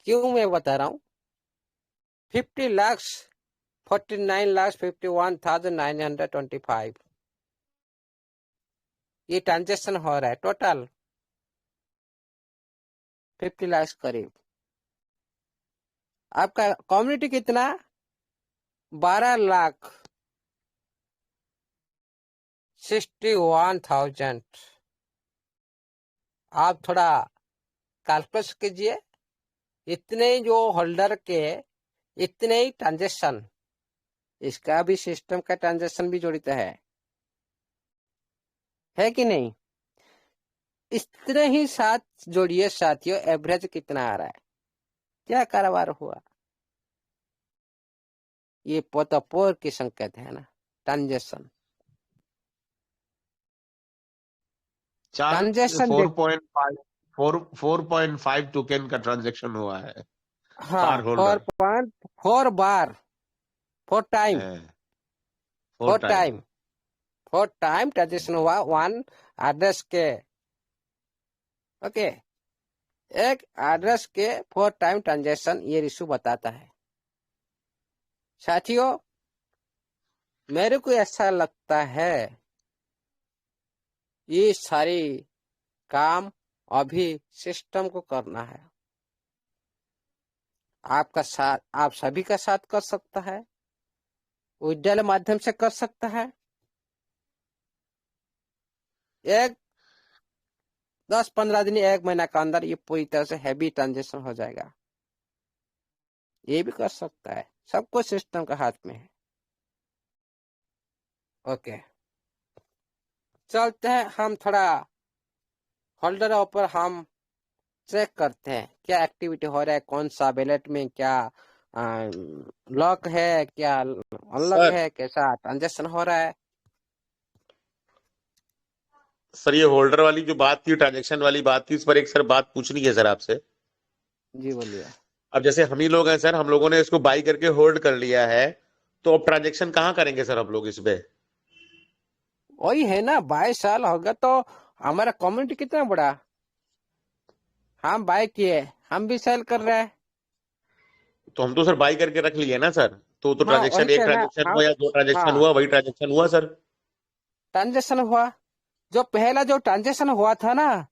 क्यों मैं बता रहा हूँ? 50 लाख 49,51,925 ये ट्रांजेक्शन हो रहा है टोटल। 50 लाख करीब। आपका कम्युनिटी कितना? 12,61,000। आप थोड़ा कैलकुलेट कीजिए, इतने जो होल्डर के इतने ही ट्रांजेक्शन, इसका भी सिस्टम का ट्रांजेक्शन भी जड़ित है कि नहीं? इतने ही साथ जोड़िए साथियों, एवरेज कितना आ रहा है, क्या कारोबार हुआ? ये पोतपोर की संकेत है ना, ट्रांजेक्शन। ट्रांजेक्शन देख, 4.5 टोकन का ट्रांजैक्शन हुआ है हाँ, पर होल्डर। 4.4 बार, 4 time, 4 4 time. Time, 4 time transaction हुआ वन एड्रेस के। ओके, एक एड्रेस के 4 टाइम ट्रांजेक्शन, ये रिशू बताता है साथियों। मेरे को ऐसा लगता है ये सारी काम अभी सिस्टम को करना है। आपका साथ, आप सभी का साथ कर सकता है, विड्रॉल माध्यम से कर सकता है। एक 10-15 दिन, 1 महीना का अंदर ये पूरी तरह से हैवी ट्रांजेक्शन हो जाएगा। ये भी कर सकता है, सब कुछ सिस्टम का हाथ में है। ओके, चलते हैं हम थोड़ा होल्डर ऊपर हम चेक करते हैं क्या एक्टिविटी हो रहा है, कौन सा बैलेट में क्या लॉक है, क्या अनलॉक सर है, कैसा ट्रांजेक्शन हो रहा है। सर ये होल्डर वाली जो बात थी, ट्रांजेक्शन वाली बात थी, इस पर एक सर बात पूछनी है सर आपसे। जी बोलिए। अब जैसे हम ही लोग हैं सर, हम लोगों ने इसको बाई करके होल्ड कर लिया है, तो अब ट्रांजेक्शन कहाँ करेंगे सर हम लोग इस पे? वही है ना, 22 साल होगा तो हमारा कम्युनिटी कितना बड़ा, हम बाय किए, हम भी सेल कर रहे हैं। तो हम तो सर बाई करके रख लिए ना सर, तो हाँ वही ट्रांजेक्शन, एक कहना, ट्रांजेक्शन हाँ हुआ या 2 ट्रांजेक्शन हाँ, हुआ, वही ट्रांजेक्शन हुआ सर। ट्रांजेक्शन हुआ। जो पहला जो ट्रांजेक्शन हुआ था ना,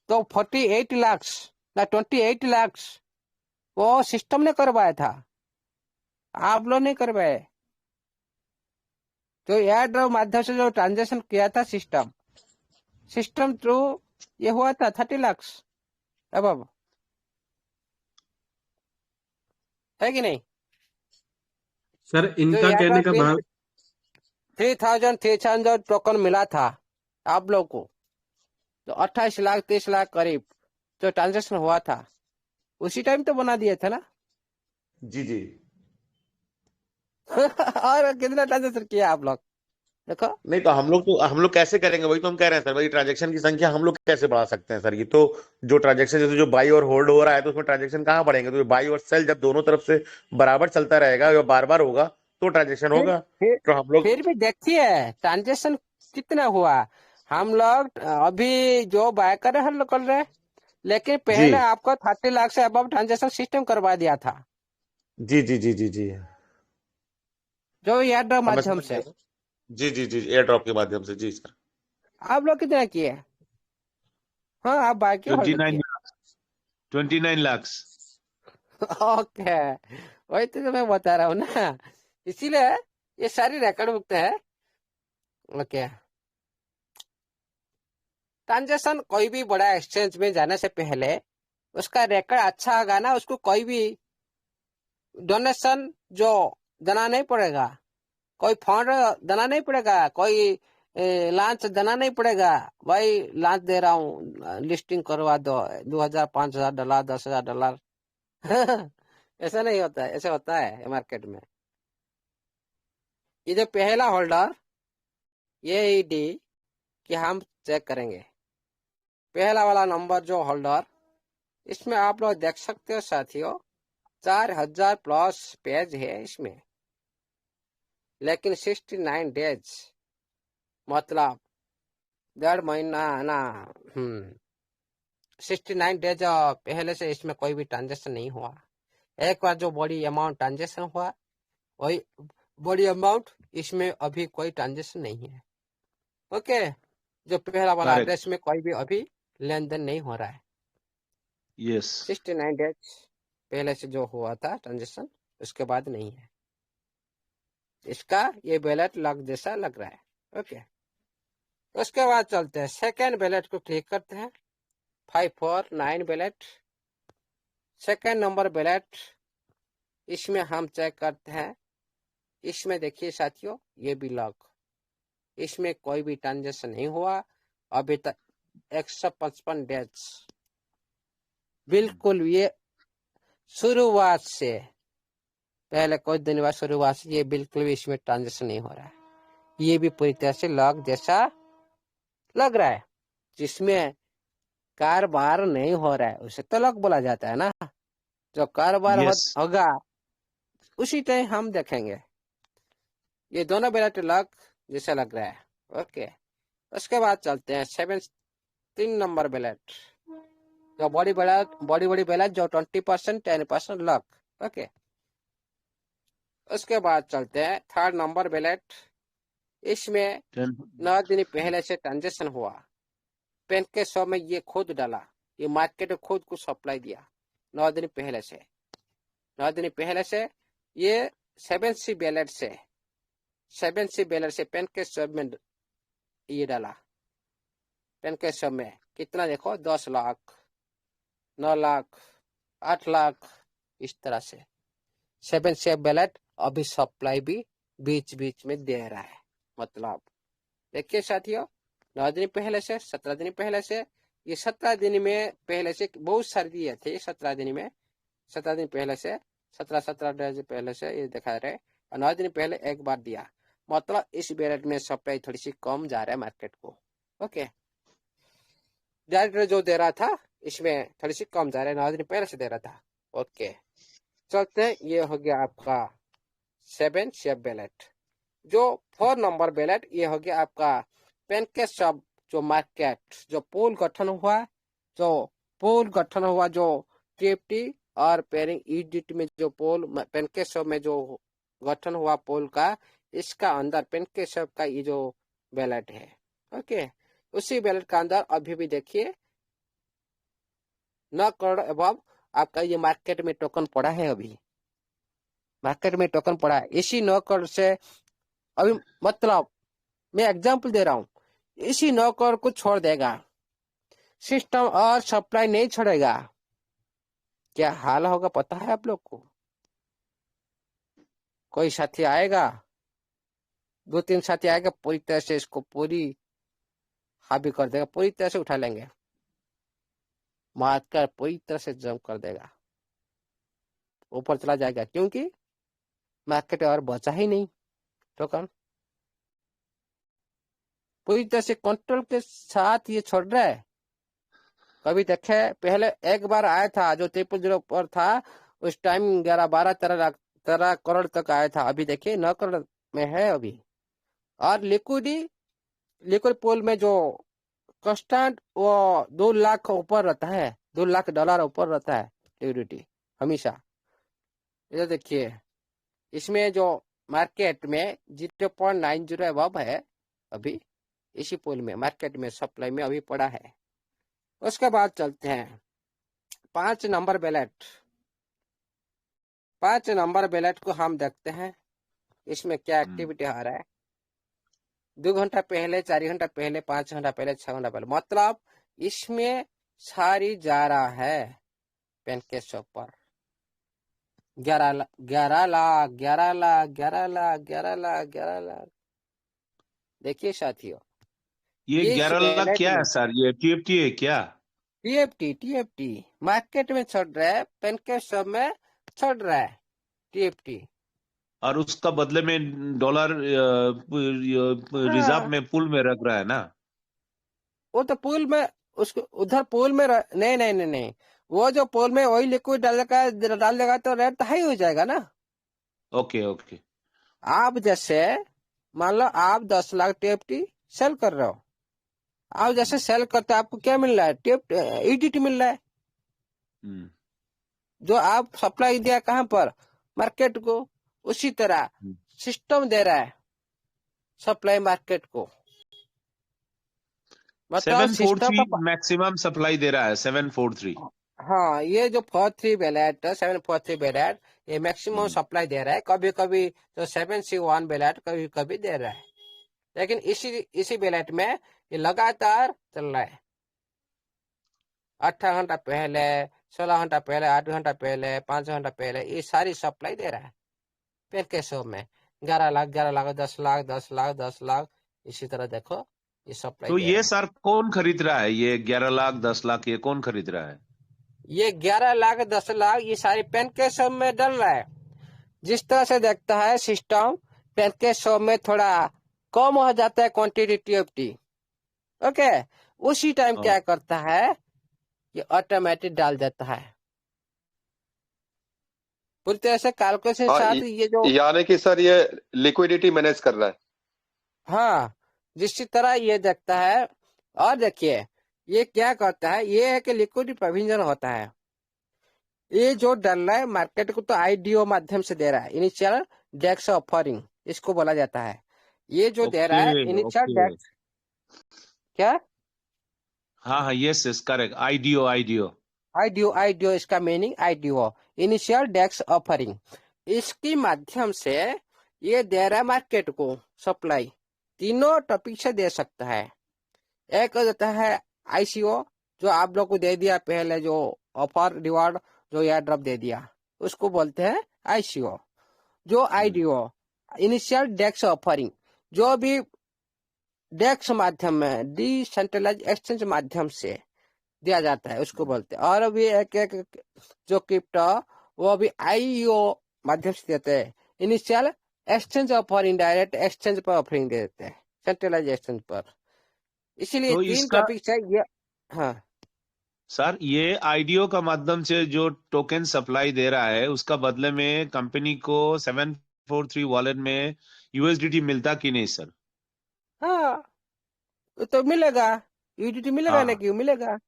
तो 48 लाख ना 28 लाख वो सिस्टम ने करवाया था, आप लोग नहीं करवाए। जो एयर ड्रॉप माध्यम से जो ट्रांजेक्शन किया था सिस्टम, सिस्टम थ्रू ये हुआ था 30 लाख अब, है कि नहीं? सर जो इनका एयर कहने ड्रॉप का में भाव 3,300 टोकन मिला था आप लोग को, तो 28 लाख 30 लाख करीब जो ट्रांजेक्शन हुआ था, उसी टाइम तो बना दिए थे ना। जी जी। और कितना ट्रांजेक्शन किया आप लोग, देखो। नहीं तो हम लोग कैसे करेंगे, वही तो हम कह रहे हैं सर, वही ट्रांजेक्शन की संख्या हम लोग कैसे बढ़ा सकते हैं सर? ये तो जो ट्रांजेक्शन, जैसे जो बाई और होल्ड हो रहा है, तो उसमें ट्रांजेक्शन कहाँ बढ़ेंगे? तो बाई और सेल जब दोनों तरफ से बराबर चलता रहेगा या बार बार होगा तो ट्रांजेक्शन फिर होगा। फिर तो हम लोग, फिर भी देखिए ट्रांजेक्शन कितना हुआ। हम लोग अभी जो बाय कर रहे हैं कर रहे हैं, लेकिन जी पहले आपको 30 लाख से अब ट्रांजेक्शन सिस्टम करवा दिया था, जी जी जी जी जी। जो एयर अब मैं माध्यम समझ से। गया। जी जी जी, एयर ड्रॉप के माध्यम से, जी सर। आप लोग कितना किए? हाँ, आप बाय किए, होल्ड 29 किए। 29 लाख। ओके, वही तो मैं बता रहा हूँ ना, इसीलिए ये सारी रिकॉर्ड बुक है। ओके, ट्रांजेक्शन कोई भी बड़ा एक्सचेंज में जाने से पहले उसका रिकॉर्ड अच्छा होगा ना, उसको कोई भी डोनेशन जो देना नहीं पड़ेगा, कोई फंड देना नहीं पड़ेगा, कोई लांच देना नहीं पड़ेगा। भाई लांच दे रहा हूँ, लिस्टिंग करवा दो, 2000 $5000 $10,000 ऐसा नहीं होता है, ऐसे होता है मार्केट में। ये जो पहला होल्डर ये ईडी कि हम चेक करेंगे, पहला वाला नंबर जो होल्डर, इसमें आप लोग देख सकते हो साथियों 4000 प्लस पेज है इसमें, लेकिन 69 डेज मतलब 1.5 महीना ना, 69 डेज पहले से इसमें कोई भी ट्रांजेक्शन नहीं हुआ। एक बार जो बड़ी अमाउंट ट्रांजेक्शन हुआ, वही बड़ी अमाउंट इसमें अभी कोई ट्रांजेक्शन नहीं है। ओके, जो पहला वाला करेक्ट, एड्रेस में कोई भी अभी लेन देन नहीं हो रहा है। यस, 69 डेज पहले से जो हुआ था ट्रांजेक्शन, उसके बाद नहीं है। इसका ये बैलेट लॉक जैसा लग रहा है। ओके, उसके बाद चलते हैं सेकेंड बैलेट को क्लिक करते हैं, 549 बैलेट, सेकेंड नंबर बैलेट। इसमें हम चेक करते हैं, इसमें देखिए साथियों ये भी लॉक, इसमें कोई भी ट्रांजेक्शन नहीं हुआ अभी तक। 155 डेज बिल्कुल, ये शुरुआत से पहले कुछ दिन बाद शुरुआत से ये बिल्कुल भी इसमें ट्रांजेक्शन नहीं हो रहा है। ये भी पूरी तरह से लॉक जैसा लग रहा है, जिसमें कारोबार नहीं हो रहा है उसे तो लॉक बोला जाता है ना। जो कारोबार यस, होगा उसी टाइम हम देखेंगे। ये दोनों बैलेट लॉक जैसा लग रहा है। ओके, उसके बाद चलते हैं 3 नंबर बैलेट, जो बड़ी बड़ी बैलेट जो 20% 10% लॉक। ओके, उसके बाद चलते हैं थर्ड नंबर बैलेट। इसमें 9 दिन पहले से ट्रांजेक्शन हुआ, पेन के शो में ये खुद डाला, ये मार्केट में खुद को सप्लाई दिया 9 दिन पहले से। 9 दिन पहले से ये 7C बैलेट से पेन के शो में ये डाला। पेन के शो में कितना देखो, 10 लाख, 9 लाख, 8 लाख, इस तरह से 7C बैलेट अभी सप्लाई भी बीच बीच में दे रहा है। मतलब देखिए साथियों, 9 दिन पहले से 17 दिन पहले से, ये 17 दिन में पहले से बहुत सारी दिए थे। 17 दिन में 17 दिन पहले से 17 डेज पहले से ये दिखा रहे, और 9 दिन पहले एक बार दिया। मतलब इस बैलेट में सप्लाई थोड़ी सी कम जा रहा है मार्केट को। ओके, डायरेक्टर जो दे रहा था इसमें थोड़ी सी कम जा रहा है, 9 दिन पहले से दे रहा था। ओके, चलते हैं, ये हो गया आपका 7C बैलेट। जो 4 नंबर बैलेट ये हो गया आपका पेन के सब जो मार्केट जो पूल गठन हुआ, जो TFT और पेरिंग ईडिट में जो पोल पेन के सब में जो गठन हुआ पोल का, इसका अंदर पेन के सब का ये जो बैलेट है। ओके, उसी बैलेट का अंदर अभी भी देखिए 9 करोड़ अबव आपका ये मार्केट में टोकन पड़ा है। अभी मार्केट में टोकन पड़ा है, इसी 9 करोड़ से अभी, मतलब मैं एग्जांपल दे रहा हूँ, इसी 9 करोड़ को छोड़ देगा सिस्टम और सप्लाई नहीं छोड़ेगा, क्या हाल होगा पता है आप लोग को? कोई साथी आएगा, 2-3 साथी आएगा, पूरी तरह से इसको पूरी हावी कर देगा, पूरी तरह से उठा लेंगे, मार्केट पूरी तरह से जंप कर देगा, ऊपर चला जाएगा, क्योंकि मार्केट और बचा ही नहीं टोकन। पूरी तरह से कंट्रोल के साथ ये छोड़ रहा है। कभी देखे पहले एक बार आया था जो 000 पर था, उस टाइम 11, 12, 13 करोड़ तक आया था। अभी देखिए 9 करोड़ में है अभी। और लिक्विड पूल में जो कांस्टेंट वो 2 लाख ऊपर रहता है, $2 लाख ऊपर रहता है लिक्विडिटी हमेशा। इधर देखिए, इसमें जो मार्केट में 0.90 अबव है अभी, इसी पूल में मार्केट में सप्लाई में अभी पड़ा है। उसके बाद चलते हैं 5 नंबर बैलेट। 5 नंबर बैलेट को हम देखते हैं इसमें क्या एक्टिविटी आ रहा है। 2 घंटा पहले, 4 घंटा पहले, 5 घंटा पहले, 6 घंटा पहले, मतलब इसमें सारी जा रहा है पेन के शॉप पर 11 लाख 11 लाख 11 लाख 11 लाख 11 लाख 11 लाख। देखिए साथियों, ये ये इस 11 लाख वैलेट क्या में है सर? ये टीएफटी है क्या? टीएफटी मार्केट में छोड़ रहा है, पेन के शॉप में छोड़ रहा है टीएफटी। और उसका बदले में डॉलर रिजर्व हाँ, में पूल में रख रहा है ना? वो तो पूल में, उसको उधर पूल में नहीं नहीं नहीं नहीं, वो जो पूल में वही लिक्विड डाल देगा तो रेट हाई हो जाएगा ना। Okay okay. आप जैसे मान लो आप 10 लाख टीएफटी सेल कर रहे हो, आप जैसे सेल करते हो आपको क्या मिल रहा है? ईडीटी मिल रहा है, हम्म जो आप सप्लाई दिया कहाँ पर? मार्केट को। उसी तरह हम्म। सिस्टम दे रहा है सप्लाई मार्केट को, मतलब सिस्टम 743 का। मैक्सिमम सप्लाई दे रहा है, 743। हाँ, ये जो 43 बेलेट 743 बेलेट ये मैक्सिमम हम्म। सप्लाई दे रहा है। कभी कभी तो 7C1 बेलेट कभी कभी दे रहा है, लेकिन इसी बेलेट में ये लगातार चल रहा है। 8 घंटा पहले, 16 घंटा पहले, 8 घंटा पहले, 5 घंटा पहले, ये सारी सप्लाई दे रहा है पेन के शॉप में। 11 लाख 11 लाख 10 लाख 10 लाख 10 लाख, इसी तरह देखो ये सप्लाई तो दे ये रहा है। सर कौन खरीद रहा है? ये 11 लाख 10 लाख ये कौन खरीद रहा है? ये 11 लाख 10 लाख ये सारी पेन के शॉप में डल रहा है। जिस तरह से देखता है सिस्टम, पेन के शॉप में थोड़ा कम हो जाता है क्वांटिटी टीएफटी, ओके, उसी टाइम क्या करता है, ये ऑटोमेटिक डाल देता है पूरी तरह से कैलकुलेशन के हाँ, साथ। ये जो यानी कि सर ये लिक्विडिटी मैनेज कर रहा है। हाँ, जिस तरह ये देखता है। और देखिए ये क्या करता है, ये है कि लिक्विडिटी प्रोविजन होता है। ये जो डाल रहा है मार्केट को तो आईडीओ माध्यम से दे रहा है, इनिशियल डेक्स ऑफरिंग इसको बोला जाता है। ये जो दे रहा है ओके इनिशियल ओके। डेक्स, क्या? हाँ हाँ, yes yes correct, IDO IDO. IDO इसका मीनिंग आईडीओ, इनिशियल डेक्स ऑफरिंग। इसके माध्यम से ये दे रहा है मार्केट को सप्लाई, तीनों टॉपिक से दे सकता है। एक देता है आईसीओ, जो आप लोग को दे दिया पहले, जो ऑफर रिवार्ड जो एयर ड्रॉप दे दिया उसको बोलते हैं आईसीओ। जो आईडीओ, इनिशियल डेक्स ऑफरिंग, जो भी डेक्स माध्यम में डिसेंट्रलाइज एक्सचेंज माध्यम से दिया जाता है उसको बोलते हैं। और अभी एक एक जो क्रिप्टो वो अभी आईईओ माध्यम से देते हैं, initial exchange offering, direct exchange पर ऑफरिंग दे देते हैं, सेंट्रलाइज एक्सचेंज पर। इसीलिए तो 3 इसका टॉपिक है ये। हाँ, सर, ये आईडीओ का माध्यम से जो टोकन सप्लाई दे रहा है उसका बदले में कंपनी को 743 वॉलेट में यूएसडीटी मिलता कि नहीं सर? हाँ, तो मिलेगा, यूडीटी मिलेगा हाँ ना, हाँ, क्यों मिलेगा?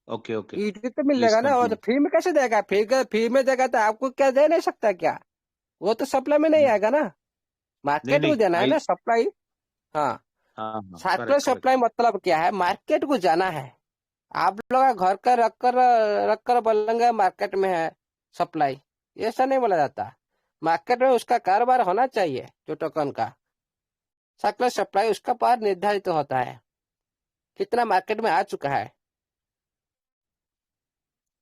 Okay okay. यूडीटी तो प्लीज मिलेगा ना। और कंटिन्यू। फ्री में कैसे देगा? फ्री में देगा तो आपको क्या दे नहीं सकता क्या? वो तो सप्लाई में नहीं आएगा ना, नहीं मार्केट को नहीं, देना है आई ना सप्लाई। हाँ, हाँ हाँ, सर्कुलर करेक्ट करेक्ट। सप्लाई मतलब क्या है? मार्केट को जाना है। आप लोग घर का रख कर बोलेंगे मार्केट में है सप्लाई, ऐसा नहीं बोला जाता। मार्केट में उसका कारोबार होना चाहिए, जो टोकन का सर्कुलर सप्लाई उसका पार निर्धारित होता है, कितना मार्केट में आ चुका है,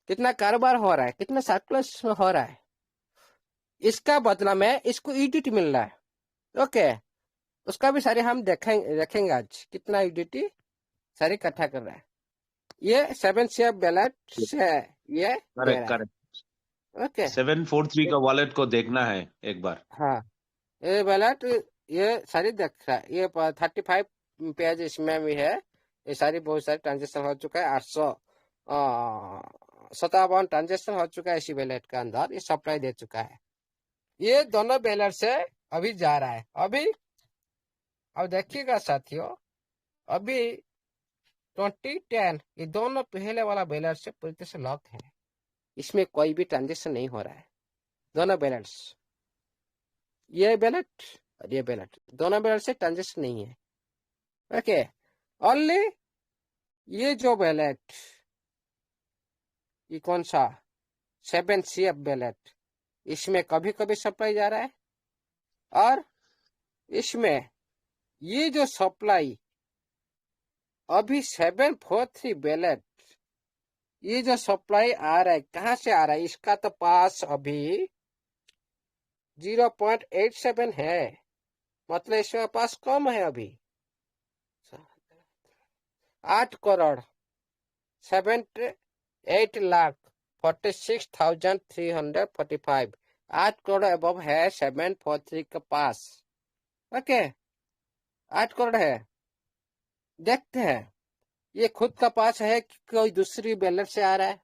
कितना कारोबार हो रहा है, कितना सर्कुलर हो रहा है। इसका बदला में इसको ईडीटी मिल रहा है, ओके। उसका भी सारे हम देखेंगे आज कितना ईडीटी सारे इकट्ठा कर रहा है। ये 7 शेयर बैलेट से ये दे करेक्ट रहा है, करेक्ट। ओके। 743 का वॉलेट को देखना है एक बार। हाँ, ये बैलेट ये सारी देख रहा है। ये 35 पेज इसमें भी है। ये सारी बहुत सारी ट्रांजेक्शन हो चुका है, 857 ट्रांजेक्शन हो चुका है इसी बैलेट के अंदर। ये सप्लाई दे चुका है। ये दोनों बैलेट से अभी जा रहा है। अभी अब देखिएगा साथियों, अभी 2010 ये दोनों पहले वाला बैलेट से पूरी तरह से लॉक है, इसमें कोई भी ट्रांजेक्शन नहीं हो रहा है। दोनों बैलेट्स, ये बैलेट और ये बैलेट, दोनों बैलेट से ट्रांजेक्शन नहीं है, ओके। ओनली ये जो बैलेट, ये कौन सा 7CF बैलेट, इसमें कभी कभी सप्लाई जा रहा है, और इसमें ये जो सप्लाई अभी 743 बैलेट, ये जो सप्लाई आ रहा है कहाँ से आ रहा है? इसका तो पास अभी 0.87 है, मतलब इसमें पास कम है अभी। 8,46,345, 8 करोड़ अबव है 743 के पास। ओके, 8 करोड़ है। देखते हैं ये खुद का पास है कि कोई दूसरी बैलेट से आ रहा है,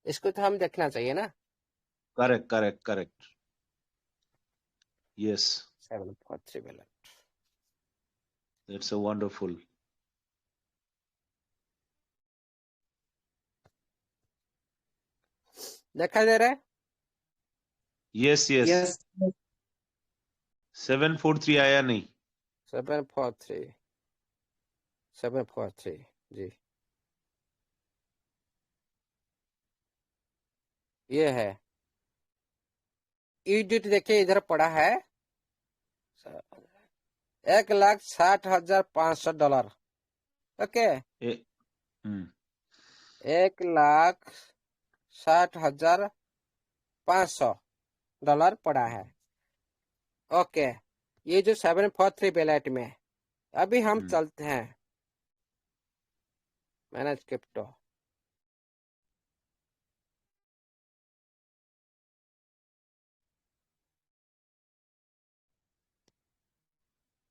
इसको तो हम देखना चाहिए ना। Correct correct correct, yes, 743 ballot. That's a wonderful. दिखाई दे रहा है? यस यस, यस 743 आया नहीं। 743 जी, ये है। ईडिट देखिए इधर पड़ा है $1,60,500। ओके, ए, हम्म, 1,60,500 पड़ा है। ओके, ये जो 743 बैलेट में, अभी हम चलते हैं मैनेज क्रिप्टो।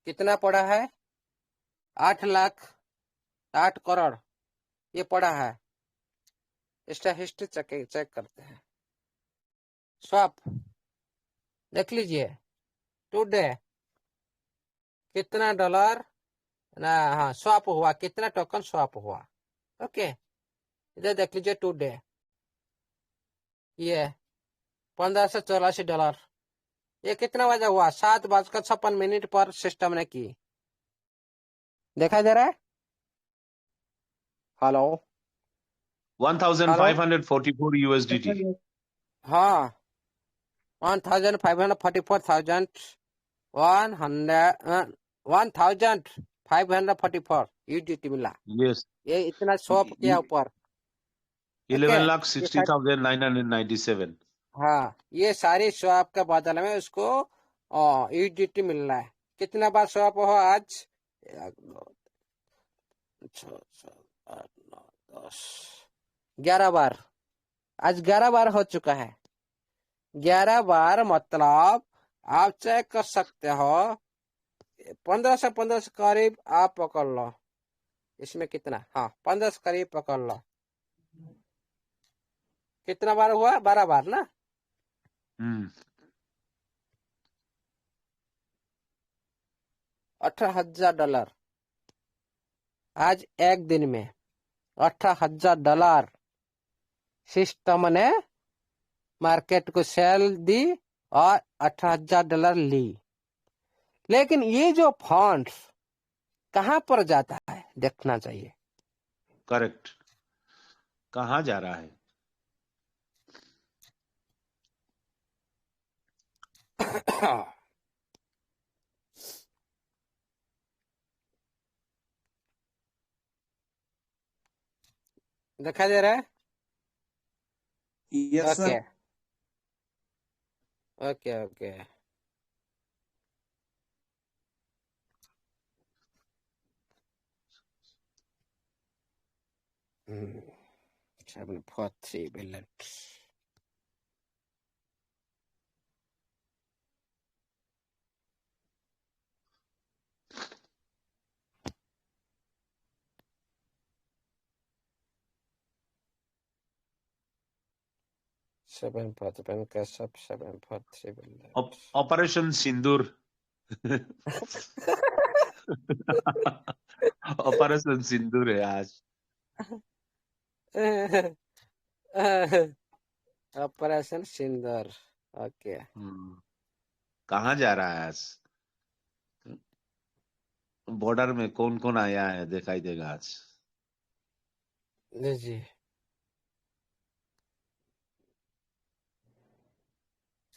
कितना पड़ा है? 8,60,000 ये पड़ा है। इसका हिस्ट्री चेक करते हैं। स्वैप देख लीजिए, टुडे कितना डॉलर ना, हाँ स्वैप हुआ, कितना टोकन स्वैप हुआ। ओके, इधर देख लीजिए टुडे, ये $1,584। ये कितना बजा हुआ? 7:56 पर सिस्टम ने की। दिखाई दे रहा है? Hello 1544 USDT। हाँ, 1,544 USDT मिला। यस, ये इतना स्वैप किया ऊपर। ओके, ये सारी, 11,60,997। हाँ ये सारी स्वैप के बदले में उसको यूडिटी मिल रहा है। कितना बार स्वैप हो आज? 1, 2, 6, 7, 8, 9, 10, 11 बार। आज 11 बार हो चुका है। 11 बार मतलब आप चेक कर सकते हो, 15 से करीब आप पकड़ लो। इसमें कितना? हाँ 15 से करीब पकड़ लो। कितना बार हुआ? 12 बार ना। हम्म, $18,000 आज एक दिन में। $18,000 सिस्टम ने मार्केट को सेल दी और $18,000 ली। लेकिन ये जो फंड कहां पर जाता है देखना चाहिए। करेक्ट, कहाँ जा रहा है? दिखाई दे रहा है? Yes okay sir okay okay, hmm, 743 billion. Seven four का सब 743 billion. Operation Sindoor. Operation Sindoor है आज। ऑपरेशन सिंदूर। ओके कहाँ जा रहा है आज? बॉर्डर में कौन कौन आया है दिखाई देगा आज। जी,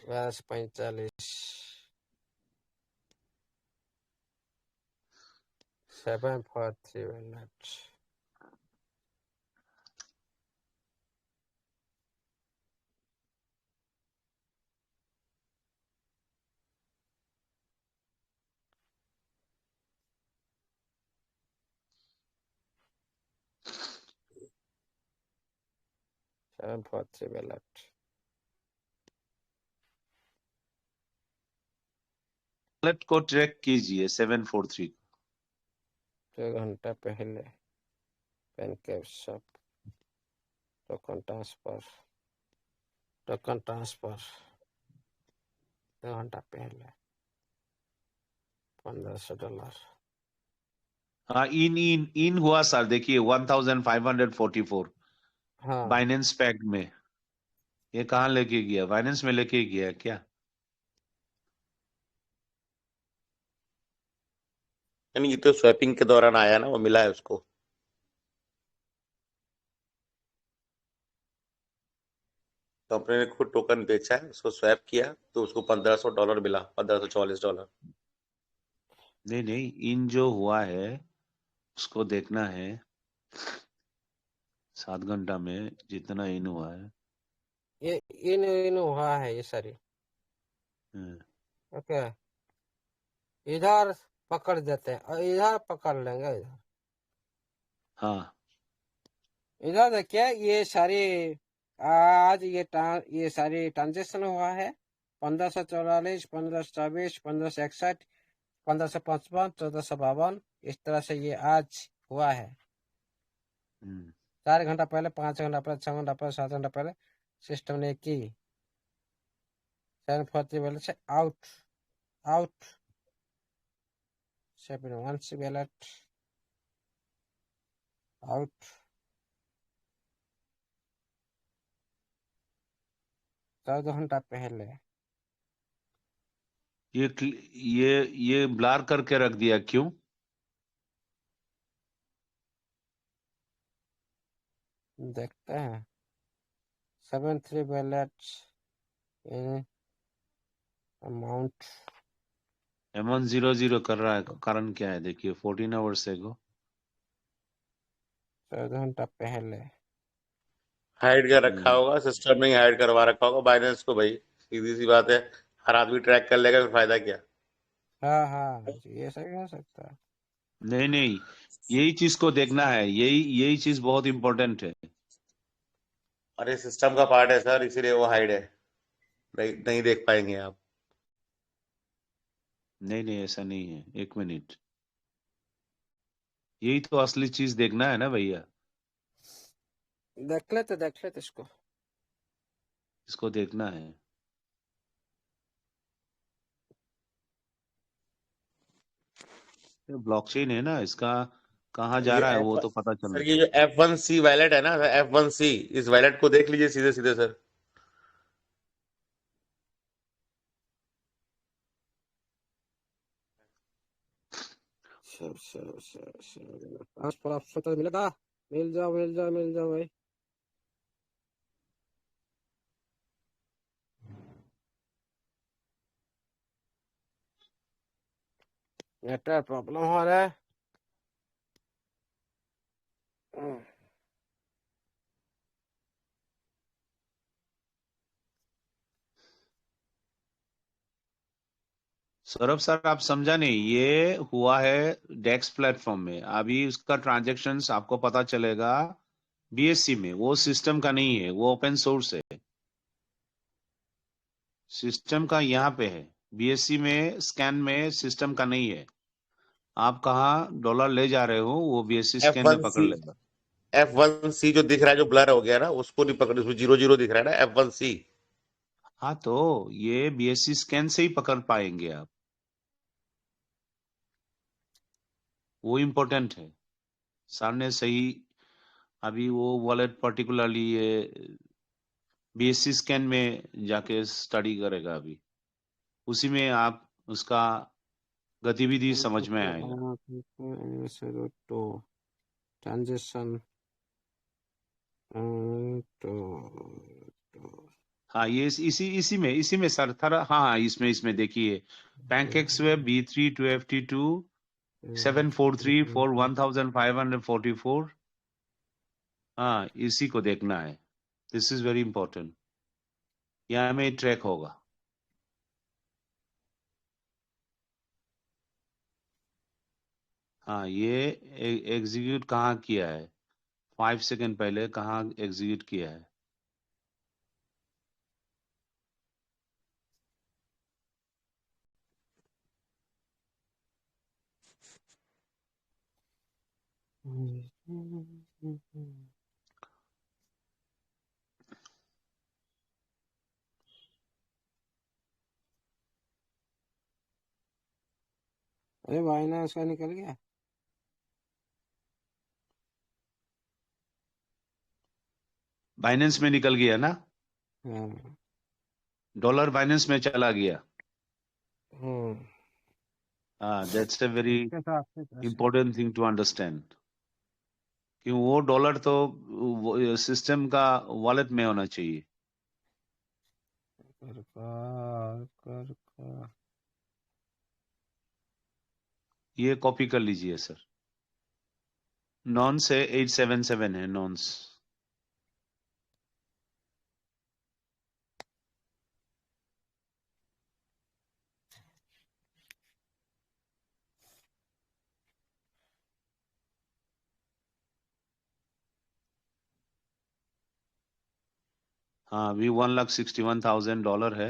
45। 743 wallet. wallet. वॉलेट को ट्रैक कीजिए 743। 2 घंटा पहले पेनकेपशॉप टोकन ट्रांसफर 2 घंटा पहले $1500। हाँ, इन हुआ सर, देखिए 1544 हाँ, बाइनेंस पैक्ट में। ये कहाँ लेके गया? बाइनेंस में लेके गया क्या? यानी ये तो स्वैपिंग के दौरान आया ना, वो मिला है उसको। कंपनी ने खुद टोकन बेचा है, उसको स्वैप किया तो उसको $1500 मिला, $1544। नहीं, इन जो हुआ है उसको देखना है। 7 घंटा में जितना इन हुआ है। ये इन हुआ है ये सारी। ओके, इधर पकड़ देते हैं और इधर पकड़ लेंगे इधर। हाँ, इधर देखिए ये सारी आज ये सारी ट्रांजेक्शन हुआ है 1544, 1524, 1561, 1555, 1452, इस तरह से ये आज हुआ है। 4 घंटा पहले, 5 घंटा पहले, 6 घंटा पहले, 7 घंटा पहले सिस्टम ने की 743 वाले से आउट 716 वैलेट आउट 14 घंटा पहले। ये ब्लर करके रख दिया क्यों? देखते हैं 73 वैलेट अमाउंट M100 कर रहा है, कारण क्या है? देखिए 14 आवर्स एगो 14 घंटा पहले। हाइड कर रखा होगा, सिस्टम ने हाइड करवा रखा होगा बाइनेंस को भाई, सीधी सी बात है। हर आदमी ट्रैक कर लेगा, फिर फायदा क्या? हाँ ये सही हो सकता है। नहीं, यही चीज को देखना है। यही चीज बहुत इंपॉर्टेंट है। अरे सिस्टम का पार्ट है सर, इसीलिए वो हाइड है, नहीं देख पाएंगे आप। नहीं, ऐसा नहीं है। 1 मिनट, यही तो असली चीज देखना है ना भैया। देख लेते इसको देखना है। ब्लॉकचेन है ना, इसका कहाँ जा ये रहा है वो F1 तो पता सर, चलना ये जो F1C वैलेट है ना, F1C, इस वैलेट को देख लीजिए सीधे सीधे सर। ट्रांसफर मिलेगा। मिल जाओ भाई। नेटवर्क प्रॉब्लम हो रहा है। सौरभ सर, आप समझा नहीं। ये हुआ है डेक्स प्लेटफॉर्म में। अभी उसका ट्रांजैक्शंस आपको पता चलेगा BSC में। वो सिस्टम का नहीं है, वो ओपन सोर्स है। सिस्टम का यहाँ पे है, BSC में स्कैन में सिस्टम का नहीं है। आप कहाँ डॉलर ले जा रहे हो वो BSC स्कैन में पकड़ F1C लेगा। F1C जो दिख रहा है, जो ब्लर हो गया ना, उसको नहीं पकड़, उसमें 00 दिख रहा है ना, F1C। हाँ, तो ये BSC स्कैन से ही पकड़ पाएंगे आप। वो इम्पोर्टेंट है। सर ने सही अभी वो वॉलेट पर्टिकुलरली ये BSC स्कैन में जाके स्टडी करेगा। अभी उसी में आप उसका गतिविधि समझ में आएगा। तो ट्रांजेक्शन तो हाँ, ये इसी में सर थोड़ा। हाँ, इसमें देखिए pancake swap B3 to FT2 743 for 1544। हाँ, इसी को देखना है। This is very important. यहाँ में ट्रैक होगा। हाँ, ये एग्जीक्यूट कहाँ किया है? 5 सेकंड पहले कहाँ एग्जीक्यूट किया है? अरे भाई ना उसका निकल गया। बाइनेंस में निकल गया ना? हाँ। डॉलर बाइनेंस में चला गया। हम्म। हाँ, दैट्स ए वेरी इसके साथ से कैसे? Important thing to understand. क्यों वो डॉलर तो सिस्टम का वॉलेट में होना चाहिए। कर। ये कॉपी कर लीजिए सर। नॉन्स है 877 है नॉन्स। हाँ, अभी $1,61,000 है।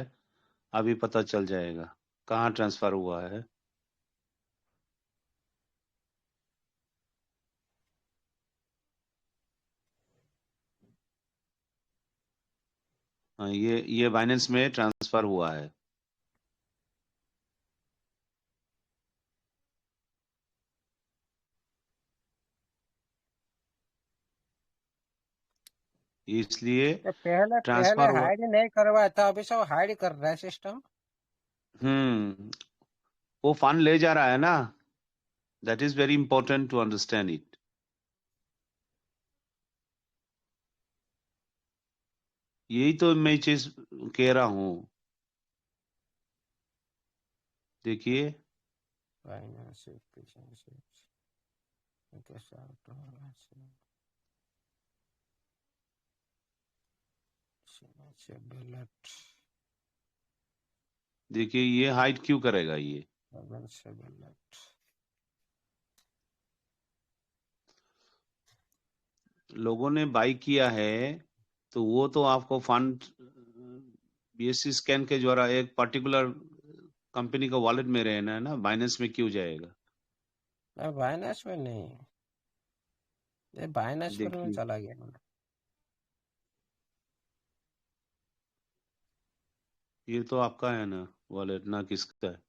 अभी पता चल जाएगा कहाँ ट्रांसफर हुआ है। हाँ, ये बाइनेंस में ट्रांसफर हुआ है। इसलिए तो पहले ट्रांसफर हुआ। हाइड नहीं करवाया था, अभी सब हाइड कर रहा है सिस्टम। वो फंड ले जा रहा है ना। That is very important to understand it. यही तो मैं चीज कह रहा हूँ। देखिए, फाइनेंस देखिए ये हाइड क्यों करेगा ये? लोगों ने बाई किया है तो वो तो आपको फंड बीएससी स्कैन के द्वारा एक पर्टिकुलर कंपनी का वॉलेट में रहना है ना। बाइनेंस में क्यों जाएगा? बाइनेंस में नहीं, ये बाइनेंस पर में देखिए, चला गया। ये तो आपका है ना वॉलेट, ना किसका है।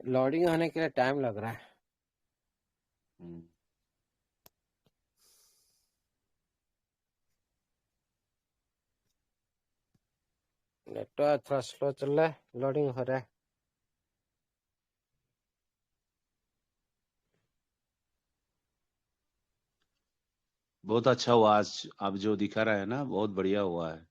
लोडिंग होने के लिए टाइम लग रहा है। हम्म। नेटवर्क थोड़ा स्लो चल रहा है, लोडिंग हो रहा है। बहुत अच्छा हुआ आज। अब जो दिखा रहा है ना, बहुत बढ़िया हुआ है।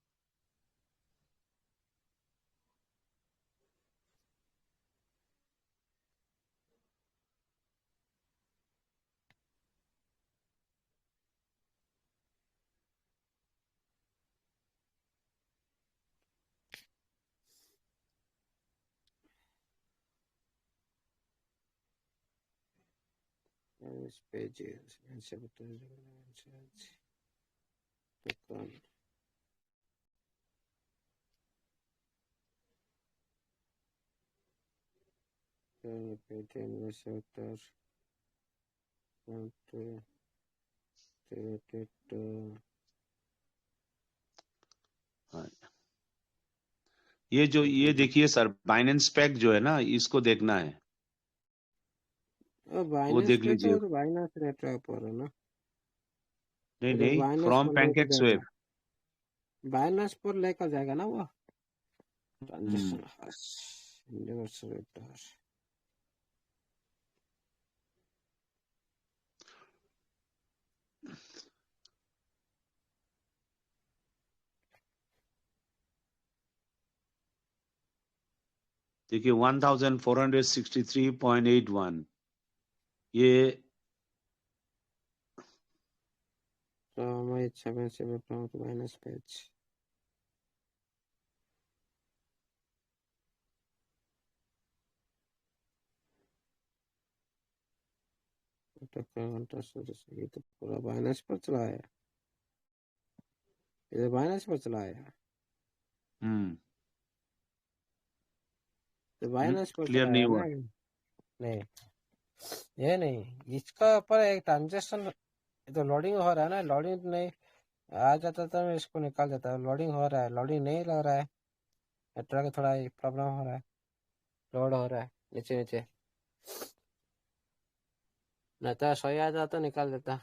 पेजेस दुकान हाँ। ये देखिए सर, बाइनेंस पैक जो है ना, इसको देखना है। वो बाइनेंस देख पे लीजिए। तो बाइनेंस नेटवर्क पर है ना। नहीं तो नहीं, बाइनेंस फ्रॉम पर लेकर पैनकेक जाएगा, स्वेप। बाइनेंस पर लेकर जाएगा ना वो हम्म। ट्रांजेक्शन। देखिए 1463.81 ये my 77 minus page. ये तो पूरा माइनस पर चला है, ये माइनस पर चला है, तो माइनस पर क्लियर चला नहीं है हुआ। ना। नहीं, ये नहीं, इसका ऊपर एक ट्रांजेक्शन तो लोडिंग हो रहा है ना, लोडिंग नहीं आ जाता तो मैं इसको निकाल देता। लोडिंग हो रहा है, लोडिंग नहीं लग रहा है, नेटवर्क थोड़ा प्रॉब्लम हो रहा है, लोड हो रहा है नीचे नीचे, नहीं तो सही आ जाता निकाल देता।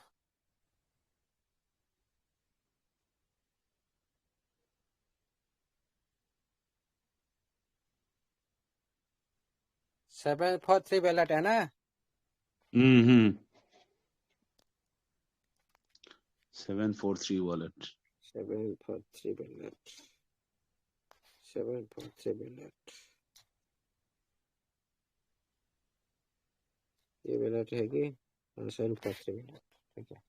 सेवन फोर थ्री बैलेट है ना, 743 वॉलेट। 743 बैलेट, 743 बैलेट, ये बैलेट है कि 743 बैलेट, ठीक है।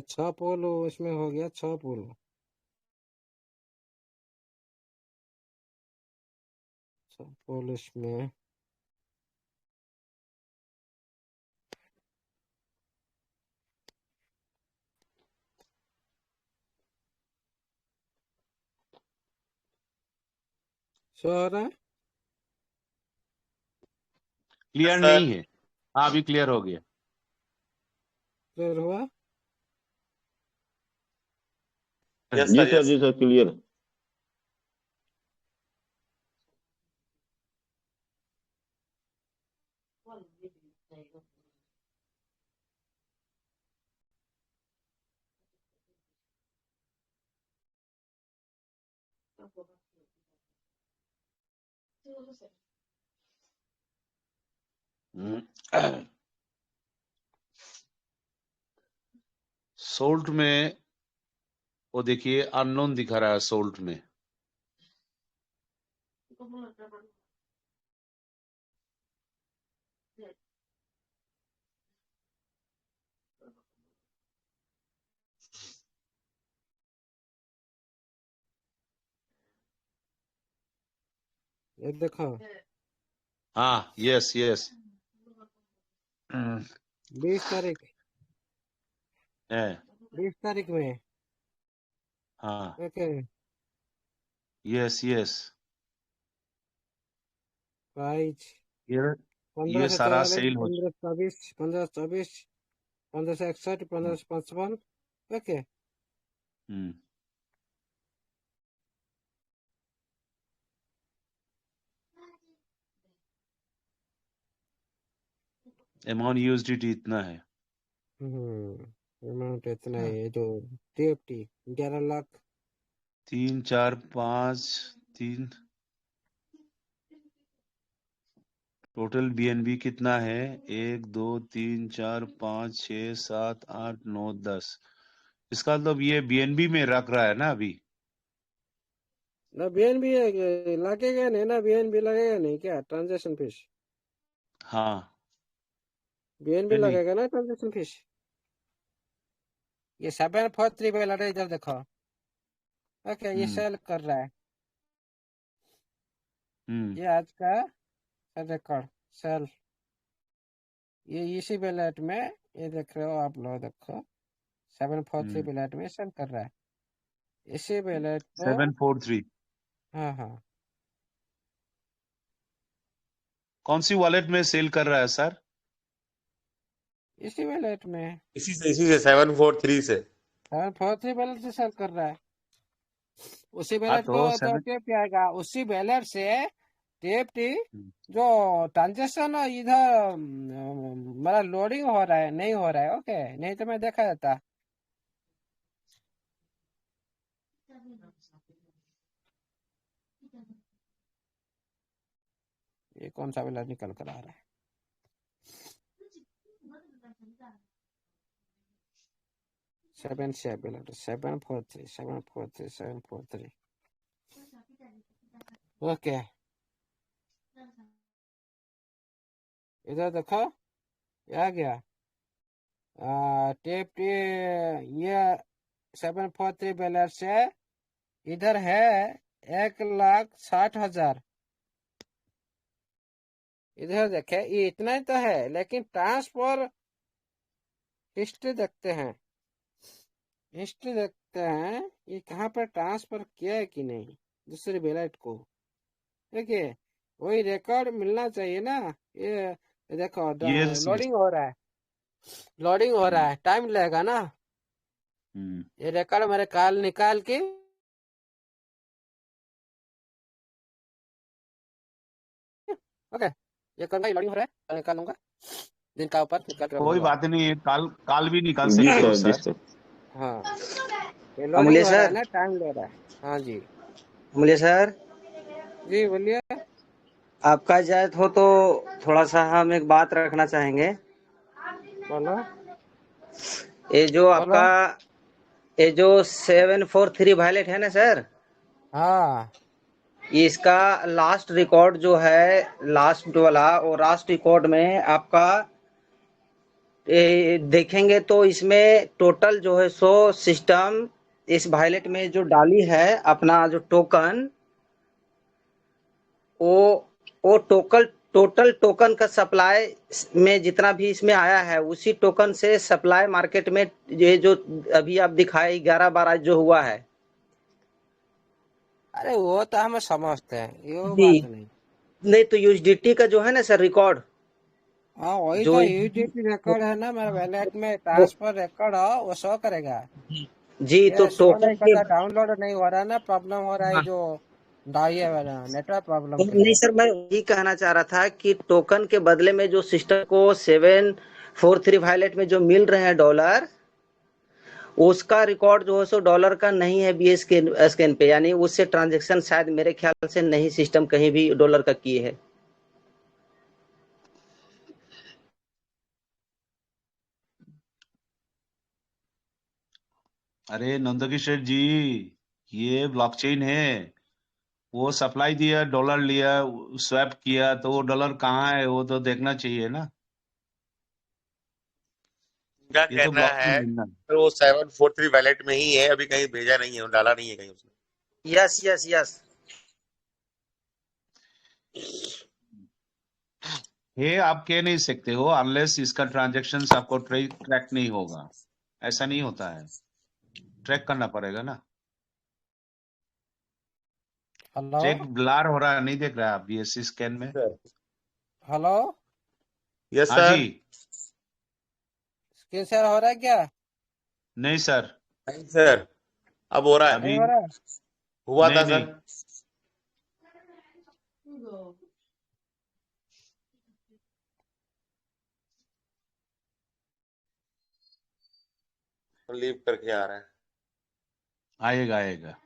छह पोल इसमें हो गया, 6 पोल, 6 पोल इसमें। शो हो रहा है, क्लियर सर नहीं है। हाँ अभी क्लियर हो गया। क्लियर हुआ। यस जी सर सर, यस जी सर, क्लियर। सोल्ट में वो देखिए अननोन दिखा रहा है सोल्ट में। ये देखो, हाँ यस यस 20 तारीख, है। 20 तारीख में, हाँ ओके। यस यस प्राइस ये 15 ये से सारा 44, सेल हो 15 24, 15 24, 15 से 61, 15 से 55, ओके। हम्म अमाउंट यूएसडीटी इतना है। अमाउंट इतना है, जो टीएफटी 11 लाख, 3 4 5 3 टोटल बीएनबी कितना है? 1 2 3 4 5 6 7 8 9 10। इसका मतलब ये बीएनबी में रख रहा है ना अभी। ना बीएनबी लगेगा नहीं ना, बीएनबी लगेगा नहीं क्या ट्रांजेक्शन फीस? हाँ बीएनबी नहीं लगेगा ना ट्रांजेक्शन फीस, ये 743 वाला है, इधर देखो। ओके, ये हम्म सेल कर रहा है। ये आज का रिकॉर्ड सेल, ये इसी वैलेट में, ये देख रहे हो आप लोग, देखो 743 वैलेट में सेल कर रहा है इसी वैलेट को। 743 हाँ हाँ, कौन सी वॉलेट में सेल कर रहा है सर? इसी वैलेट में, इसी से 743 से 743 वैलेट से सेल कर रहा है। उसी हाँ वैलेट तो को तो 7 टेप आएगा, उसी वैलेट से टेप टी जो ट्रांजेक्शन इधर मेरा लोडिंग हो रहा है, नहीं हो रहा है। ओके, नहीं तो मैं देखा जाता। ये कौन सा वैलेट निकल कर आ रहा है? सेवन 743 ओके, इधर देखो, ये आ गया टेप टी। ये 743 बैलेंस से इधर है 1,60,000। इधर देखे, ये इतना ही तो है, लेकिन ट्रांसफर हिस्ट्री देखते हैं, ये कहाँ पर ट्रांसफर किया है कि नहीं दूसरी वैलेट को। देखिए, वही रिकॉर्ड मिलना चाहिए ना। ये देखो, यस लोडिंग हो रहा है, लोडिंग हो रहा है, टाइम लगेगा ना। ये रिकॉर्ड मेरे कॉल निकाल के ओके, ये करूंगा, लोडिंग हो रहा है, कल निकालूंगा दिन का ऊपर निकाल कर कोई बोलूंगा। बात नहीं है, काल भी निकाल जी सकते हो सर, जी सर। सर। हाँ, ये लोडिंग अमूल्य हो रहा है सर, ना, टाइम ले रहा है। हाँ जी, अमूल्य सर, जी बोलिए। आपका इजाजत हो तो थोड़ा सा हम एक बात रखना चाहेंगे। बोलो ये जो बोलो। आपका ये जो 743 वायलेट है ना सर, हाँ, इसका लास्ट रिकॉर्ड जो है, लास्ट वाला, और लास्ट रिकॉर्ड में आपका देखेंगे तो इसमें टोटल जो है सो सिस्टम इस वायलेट में जो डाली है अपना जो टोकन, वो वो टोटल टोकन का सप्लाई में जितना भी इसमें आया है, उसी टोकन से सप्लाई मार्केट में ये जो अभी आप दिखाए 11-12 जो हुआ है। अरे वो तो हम समझते हैं, ये जी, बात नहीं। नहीं तो यूएसडीटी का जो है ना सर रिकॉर्ड, हाँ, वही जो तो यूजीटी रिकॉर्ड है ना, मेरा वैलेट में ट्रांसफर रिकॉर्ड है, वो शो करेगा। जी तो ये शो नहीं टोटल के करता, डाउनलोड नहीं हो रहा है ना, प्रॉब्लम हो रहा है जो डाइए वाला नेटवर्क प्रॉब्लम के नहीं लिए। सर, मैं यही कहना चाह रहा था कि टोकन के बदले में जो सिस्टम को 743 वायलेट में जो मिल रहे हैं डॉलर, उसका रिकॉर्ड जो है सो डॉलर का नहीं है बीएस स्कैन पे, यानी उससे ट्रांजैक्शन शायद मेरे ख्याल से नहीं सिस्टम कहीं भी डॉलर का किए है। अरे नंदकिशोर जी, ये ब्लॉकचेन है, वो सप्लाई दिया, डॉलर लिया, स्वैप किया, तो वो डॉलर कहाँ है वो तो देखना चाहिए ना। क्या ये तो कहना ब्लॉकचेन है है ना। तो वो 743 वैलेट में ही है, अभी कहीं भेजा नहीं है, डाला नहीं है कहीं उसने। Yes yes yes. ये आप कह नहीं सकते हो अनलेस इसका ट्रांजेक्शन आपको ट्रैक नहीं होगा। ऐसा नहीं होता है, ट्रैक करना पड़ेगा ना। हेलो चेक ब्लार हो रहा है, नहीं देख रहा है आप बीएससी स्कैन में? हेलो, यस हाँ सर। जी। स्क्रीन शेयर हो रहा है क्या? नहीं सर, नहीं सर, अब हो रहा है। नहीं अभी हो रहा है? हुआ नहीं था नहीं। सर। लीव करके आ रहा है। आएगा आएगा।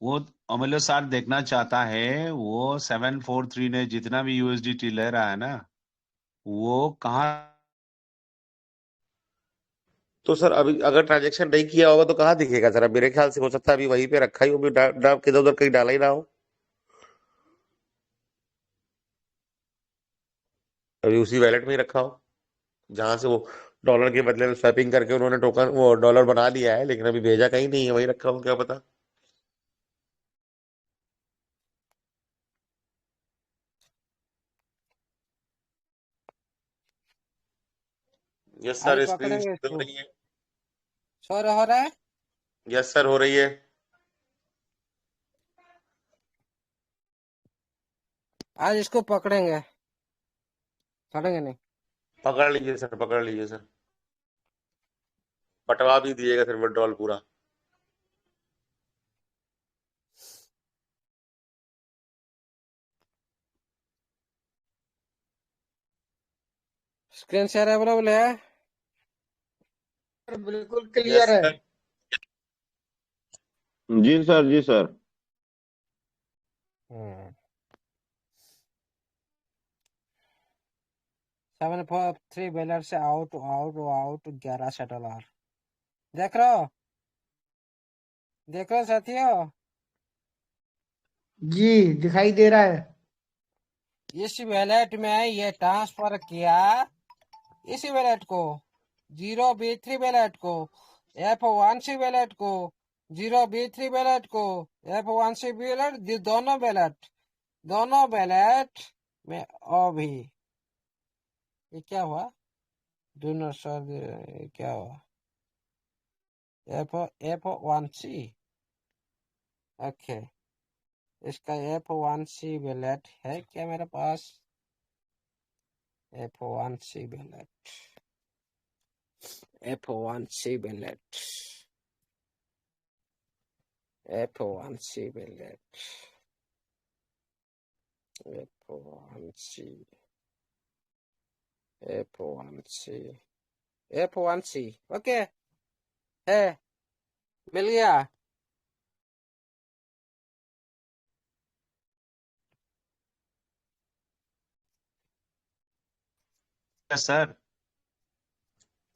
वो अमूल्य सार देखना चाहता है, वो 743 ने जितना भी यूएसडीटी ले रहा है ना, वो कहाँ। तो सर अभी अगर ट्रांजेक्शन नहीं किया होगा तो कहाँ दिखेगा सर? अब मेरे ख्याल से हो सकता है अभी वहीं पे रखा ही हो, किधर उधर कहीं डाला ही ना हो। अभी उसी वैलेट में ही रखा हो जहां से वो डॉलर के बदले में स्वैपिंग करके उन्होंने टोकन वो डॉलर बना लिया है, लेकिन अभी भेजा कहीं नहीं है, वही रखा हो, क्या पता। यस अभी सर, स्क्रीन पकड़ेंगे हो इसको। रही है। शोर हो रहा है। यस सर, हो रही है। आज इसको पकड़ेंगे, छोड़ेंगे नहीं। पकड़ लीजिए सर, पकड़ लीजिए सर, पटवा भी दिएगा सर विड्रॉल पूरा। स्क्रीन शेयर अवेलेबल है। बिल्कुल यस क्लियर है। सर। जी सर, जी सर। 743 बैलेंस से आउट आउट आउट $1100। देख रहे हो, देख रहे हो साथियों। जी दिखाई दे रहा है। इस वैलेट में ये ट्रांसफर किया, इसी वैलेट को 0B3 वैलेट को, F1C वैलेट को, 0B3 वैलेट को, F1C वैलेट, दोनों वैलेट में अभी ये क्या हुआ, दोनों सर क्या हुआ, F1C। ओके, इसका F1C वैलेट है क्या मेरे पास? F1C wallet, F1C wallet, F1C wallet, F1C, F1C, F1C। Okay है, मिल गया। सर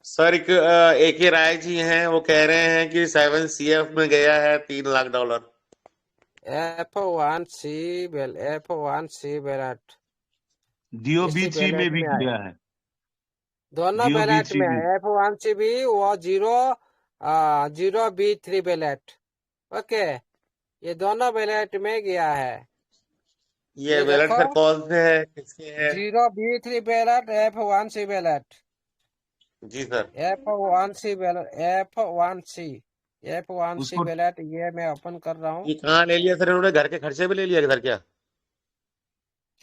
सर एक ही राय जी हैं, वो कह रहे हैं कि 7CF में गया है $3 लाख। F1C वैलेट DOB3 में भी आया, गया है, दोनों बैलेट DOB3 में भी। F1C भी वो 0B3 बैलेट। ओके, ये दोनों बैलेट में गया है। ये वैलेट देखो, सर कौन से है, किसके है? 0B3 बैलेट, F1C बैलेट, जी सर। F1C बैलेट, F1C उसको बैलेट। ये मैं ओपन कर रहा हूँ। ये कहाँ ले लिया सर इन्होंने, घर के खर्चे पे ले लिया सर क्या?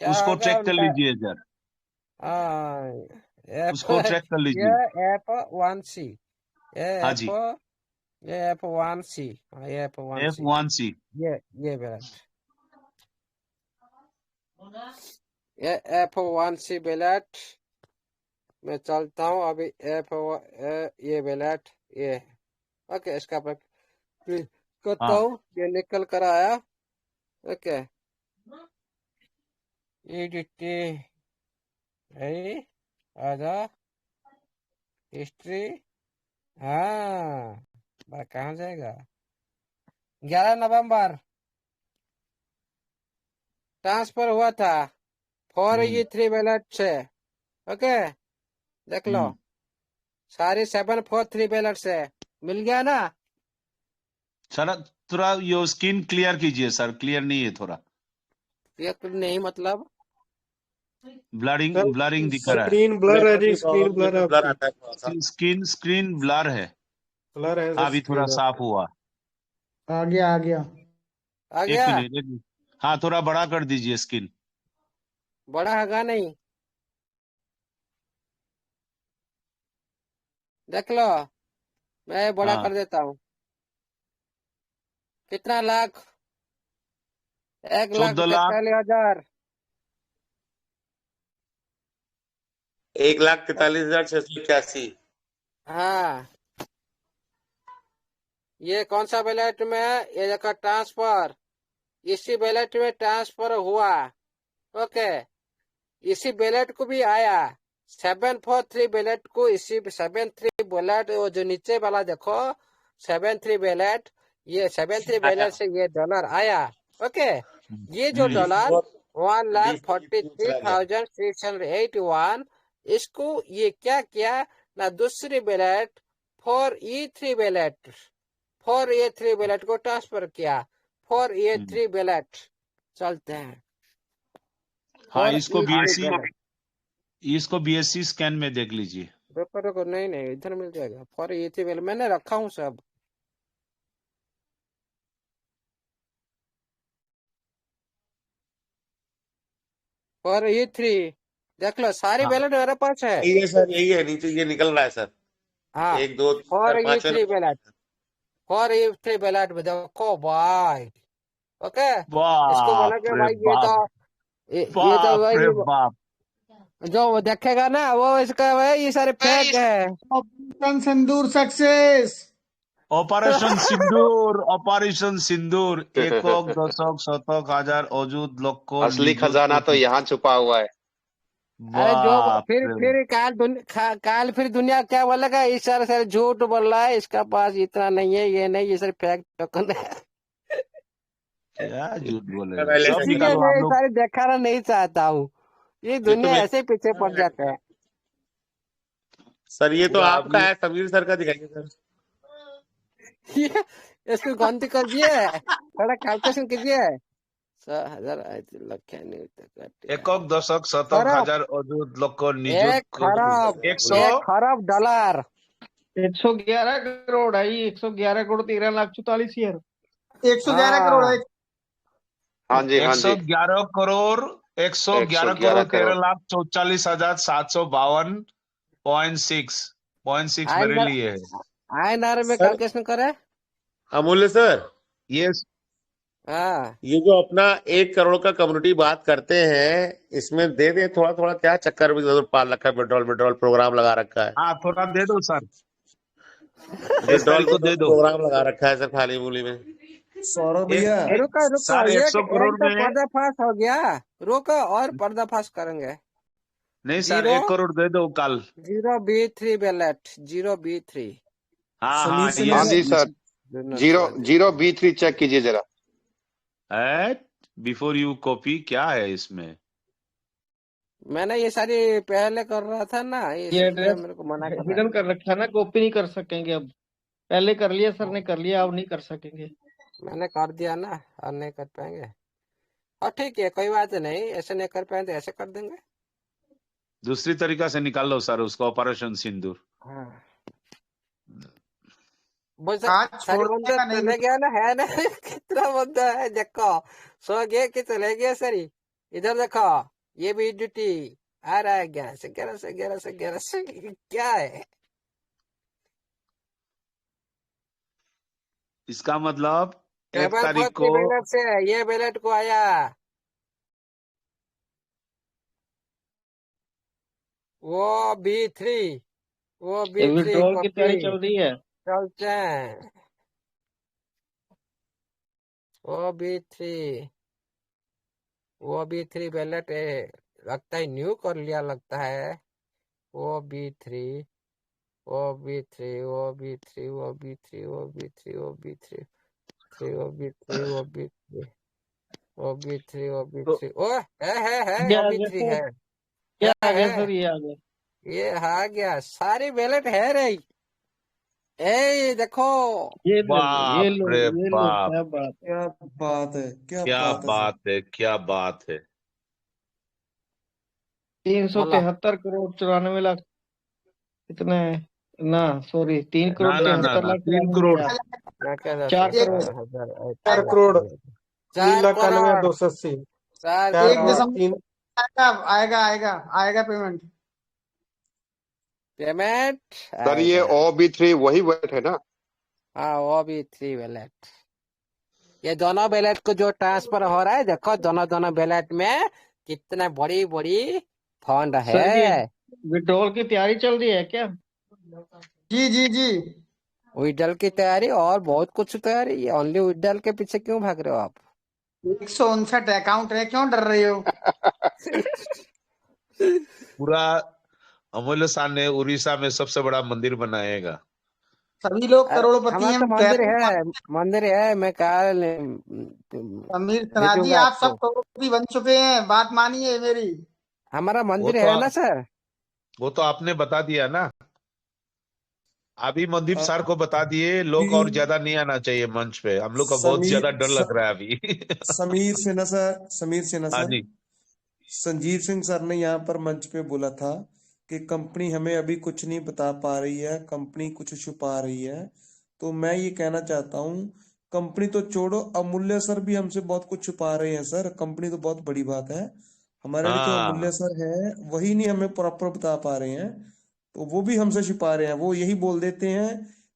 क्या उसको होगा चेक कर उनका? लीजिए सर, उसको चेक कर ये लीजिए। F1C, ये हाँ F, जी, ये F1C, ये F1C, F1C। ये बैलेट, ये F1C बैलेट मैं चलता हूँ अभी। ये बैलेट ये, ओके, इसका पर क्लिक करता हाँ, हूँ, ये निकल कर आया। ओके, EDT है, आजा हिस्ट्री। हाँ, कहाँ जाएगा? 11 नवंबर ट्रांसफर हुआ था 4E3 बैलेट से। ओके, देख लो, सारी 743 बैलेट से मिल गया ना। सर थोड़ा ये स्क्रीन क्लियर कीजिए सर, क्लियर नहीं है थोड़ा, ये तो नहीं मतलब ब्लरिंग दिख रहा है। स्क्रीन ब्लर है जी, स्क्रीन ब्लर है ब्लर आपकी। आता है थोड़ा सा। स्क्रीन ब्लर है। ब्लर है हाँ, सर अभी थोड़ा स्क्रीन साफ आपकी। हुआ। आ गया आ गया। आ एक गया। मिनट। हाँ, थोड़ा बड़ा कर दीजिए स्क्रीन। बड़ा होगा नहीं, देख लो, मैं बड़ा हाँ, कर देता हूँ। कितना लाख? 14 लाख 1,43,000। 1,43,681। हाँ, ये कौन सा बैलेट में? ये देखो ट्रांसफर, इसी बैलेट में ट्रांसफर हुआ। ओके, इसी बैलेट को भी आया 743 बैलेट को, इसी 73 बैलेट, वो जो नीचे वाला देखो 73 बैलेट, ये 73 बैलेट से ये डॉलर आया। ओके, ये जो जी डॉलर चला गया। 1,43,681। इसको ये क्या किया ना, दूसरी ballot for a three ballot को ट्रांसफर किया। फॉर ए थ्री बैलेट चलते हैं। हाँ, फॉर इसको ई थ्री बीएससी बैलेट, इसको बीएससी स्कैन में देख लीजिए। रुको नहीं इधर मिल जाएगा। फॉर ए थ्री बैलेट मैंने रखा हूँ सब। फॉर ई थ्री देख लो, सारी हाँ, बैलेट मेरे पास है। यही है सर, यही है, नीचे ये निकल रहा है सर। हाँ, 1 2 3 for 4 E 5 three ballot, for E three ballot में देखो भाई। ओके, इसको बोला बाप कि रे भाई बाप, ये तो बाप भाई रे बाप। जो वो देखेगा ना वो इसका भाई ये सारे फेक है। ऑपरेशन सिंदूर सक्सेस। ऑपरेशन सिंदूर 1 दशक शतक हजार अजुत लक्ष असली निजुत खजाना तो कोटि। यहाँ छुपा हुआ है। अरे जो बाप रे फिर काल फिर दुनिया क्या बोलेगा, इस सारे झूठ बोल रहा है, इसका पास इतना नहीं है, ये नहीं, ये सारे फेक टोकन है। क्या झूठ बोलेगा, पहले से सब इसीलिए निकालो मैं हम ये लोग। सारे दिखाना नहीं चाहता हूँ। ये ये तो दुनिया मेरे ऐसे पीछे पड़ जाता है। सर, ये तो पूरा आपका अभी है, समीर सर का दिखाइए सर। ये इसको गलती कर दिए, थोड़ा कैलकुलेशन कीजिए। 1,000 लक्ष्य नहीं होता। 1 दशक शतक खरब, हजार अजुत लक्ष निजुत 100 1 खरब डॉलर। 111 करोड़ है, 111 करोड़ 13,44,000। 111 करोड़ हाँ, है। हाँ जी, हाँ जी। 111 करोड़ 111 111 करोड़ करोड़ 13,44,752.6 मेरे आईएनआर लिए है आईएनआर में सर कैलकुलेशन करे। अमूल्य सर, ये। हाँ, ये जो अपना 1 करोड़ का कम्युनिटी बात करते हैं, इसमें दे दे थोड़ा थोड़ा, क्या चक्कर भी जरूर पाल रखा है, विड्रॉल प्रोग्राम लगा रखा है। हाँ, थोड़ा दे दो सर, 23 विड्रॉल तारीख को दे दो। प्रोग्राम लगा रखा है सर, खाली मूली में। सौरभ एक भैया, एक रुको सर ये 100 एक करोड़ तो में पर्दाफाश हो गया। रुको और पर्दाफाश करेंगे। नहीं सर, 0 1 करोड़ दे दो कल। 0B3 बैलेट, 0B3 हाँ समीर हाँ, से हाँ मैं जी सर। जीरो B3 चेक कीजिए जरा। बिफोर यू कॉपी क्या है इसमें? मैंने ये सारी पहले कर रहा था ना, ये इसलिए एड्रेस मेरे को मना कर रहा है। हिडन कर रखा है ना, कॉपी नहीं कर सकेंगे अब। पहले कर लिया सर ने, कर लिया, अब नहीं कर सकेंगे। मैंने कर दिया ना, और नहीं कर पाएंगे। और ठीक है, कोई बात नहीं, ऐसे नहीं कर पाए तो ऐसे कर देंगे। दूसरी तरीका से निकाल लो सर उसको, ऑपरेशन सिंदूर। हाँ, वो आज सारी छोड़ने बंदा का नहीं। चले गया ना, है ना। कितना बंदा है देखो, सो गए कि चले गए सरी। इधर देखो, ये भी ड्यूटी आ रहा है, 11 से 11 से 11 से 11 से क्या है। इसका मतलब 1 टेबल तारीख फर्स्ट की को बैलेट से ये बैलेट को आया। वो B3, वो B3 विड्रॉल की तैयारी कॉपी चल रही है। चलते हैं। वो B3 बैलेट लगता है न्यू कर लिया लगता है। वो B3 वो B3 वो B3 वो B3 वो B3 वो B3 वो B3 वो B3 वो B3 वो B3 ओ है ये वो आ गया B3 सर, है क्या आ गया है सर, ये आ गया। ये आ गया, सारी बैलेट है रही। ए देखो, ये लो, ये बाप लो, रे ये लो, बाप, क्या बात। क्या बात है, क्या क्या बात है सर। बात है, क्या बात है। 373 करोड़ 94 लाख, कितने ना, सॉरी, 3 ना करोड़ ना ना 73 ना, लाख 3 94 करोड़। हजार, मैं क्या था, 4 एक करोड़। 4 करोड़ 3,91,280। 4 1 करोड़ दिसंबर आएगा आएगा आएगा पेमेंट। पेमेंट सर ये आएगा। OB3 वही बैलेट है ना? हाँ, वो भी 3 बैलेट। ये दोनों बैलेट को जो ट्रांसफर हो रहा है, देखो दोनों बैलेट में कितना बड़ी बड़ी फंड सर ये है। विड्रॉल की तैयारी चल रही है क्या? जी जी जी। विड्रॉल की तैयारी और बहुत कुछ तैयारी। ये ओनली विड्रॉल के पीछे क्यों भाग रहे हो आप? 159 अकाउंट है, क्यों डर रहे हो? पूरा अमूल्य शाह ने उड़ीसा में सबसे बड़ा मंदिर बनाएगा। सभी लोग करोड़पति हमारा हैं। तो ट्रैफिक मंदिर है, मैं कहा समीर सिन्हा जी, भेजूंगा आप सब आपको। करोड़पति बन चुके हैं, बात मानिए मेरी। हमारा वो मंदिर तो है ना सर। वो तो आपने बता दिया ना, अभी मनदीप अ, सर को बता दिए। लोग और जी, ज्यादा नहीं आना चाहिए मंच पे, हम लोग का बहुत ज्यादा डर लग रहा है अभी। समीर सिन्हा हाँ सर, जी। संजीव सिंह सर ने यहाँ पर मंच पे बोला था कि कंपनी हमें अभी कुछ नहीं बता पा रही है, कंपनी कुछ छुपा रही है। तो मैं ये कहना चाहता हूँ, कंपनी तो छोड़ो, अमूल्य सर भी हमसे बहुत कुछ छुपा रहे हैं सर। कंपनी तो बहुत बड़ी बात है, हमारे लिए जो अमूल्य हाँ, सर है वही नहीं हमें प्रॉपर बता पा रहे हैं। तो वो भी हमसे छुपा रहे हैं। वो यही बोल देते हैं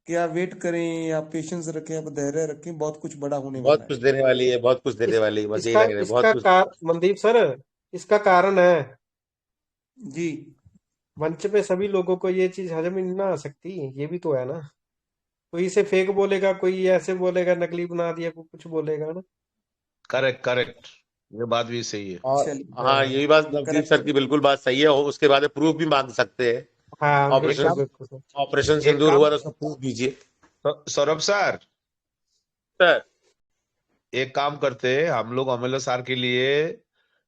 कि आप वेट करें, आप पेशेंस रखें, आप धैर्य रखें, बहुत कुछ बड़ा होने बहुत वाला है। कुछ देने वाली है, बहुत कुछ देने इस, वाली है, बस यही इसका लग रहा है, बहुत इसका कुछ। मनदीप सर, इसका कारण है जी, मंच पे सभी लोगों को ये चीज हजम ही ना आ सकती, ये भी तो है ना। कोई इसे फेक बोलेगा, कोई ऐसे बोलेगा नकली बना दिया, कोई कुछ बोलेगा ना। करेक्ट करेक्ट, ये बात भी सही है। और चलिए, हाँ, यही बात नवदीप करेक्ट सर है। की बिल्कुल बात सही है, और उसके बाद प्रूफ भी मांग सकते हैं। हाँ एक बिल्कुल ऑपरेशन काम बिल्कुल सर। ऑपरेशन एक सिंदूर काम हुआ तो उसका प्रूफ दीजिए। सौरभ सर, सर, एक काम करते हैं हम लोग अमृत सर के लिए,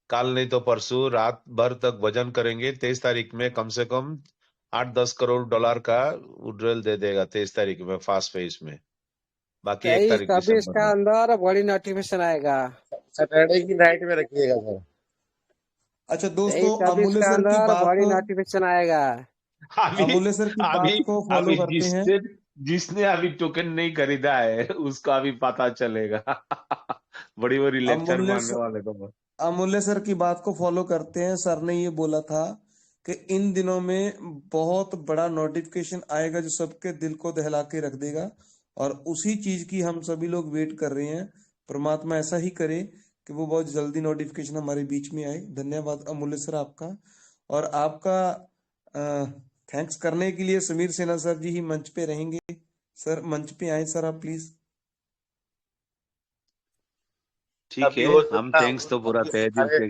कल नहीं तो परसों रात भर तक भजन करेंगे। 23 तारीख में कम से कम 8-10 करोड़ डॉलर का विड्रॉल दे देगा 23 तारीख में फास्ट फेज में। बाकी 1 तारीख 23-26 दिसंबर का में। अंदर बड़ी नोटिफिकेशन आएगा। सैटरडे की नाइट में रखिएगा सर। अच्छा दोस्तों, 23-26 अमूल्य का सर की अंदर बात बड़ी नोटिफिकेशन आएगा। अभी अमूल्य सर की अभी बात को फॉलो अभी करते हैं। जिसने अभी टोकन नहीं खरीदा है उसका अभी पता चलेगा। बड़ी बड़ी लेक्चर अमूल्य मारने सर वाले तो। अमूल्य सर की बात को फॉलो करते हैं। सर ने ये बोला था कि इन दिनों में बहुत बड़ा नोटिफिकेशन आएगा जो सबके दिल को दहला के रख देगा, और उसी चीज की हम सभी लोग वेट कर रहे हैं। परमात्मा ऐसा ही करे कि वो बहुत जल्दी नोटिफिकेशन हमारे बीच में आए। धन्यवाद अमूल्य सर आपका। और आपका थैंक्स करने के लिए समीर सेना सर जी ही मंच पे रहेंगे। सर मंच पे आए सर, आप प्लीज। ठीक अभी है, हो हम सकता थैंक्स तो पूरा तहे दिल अरे से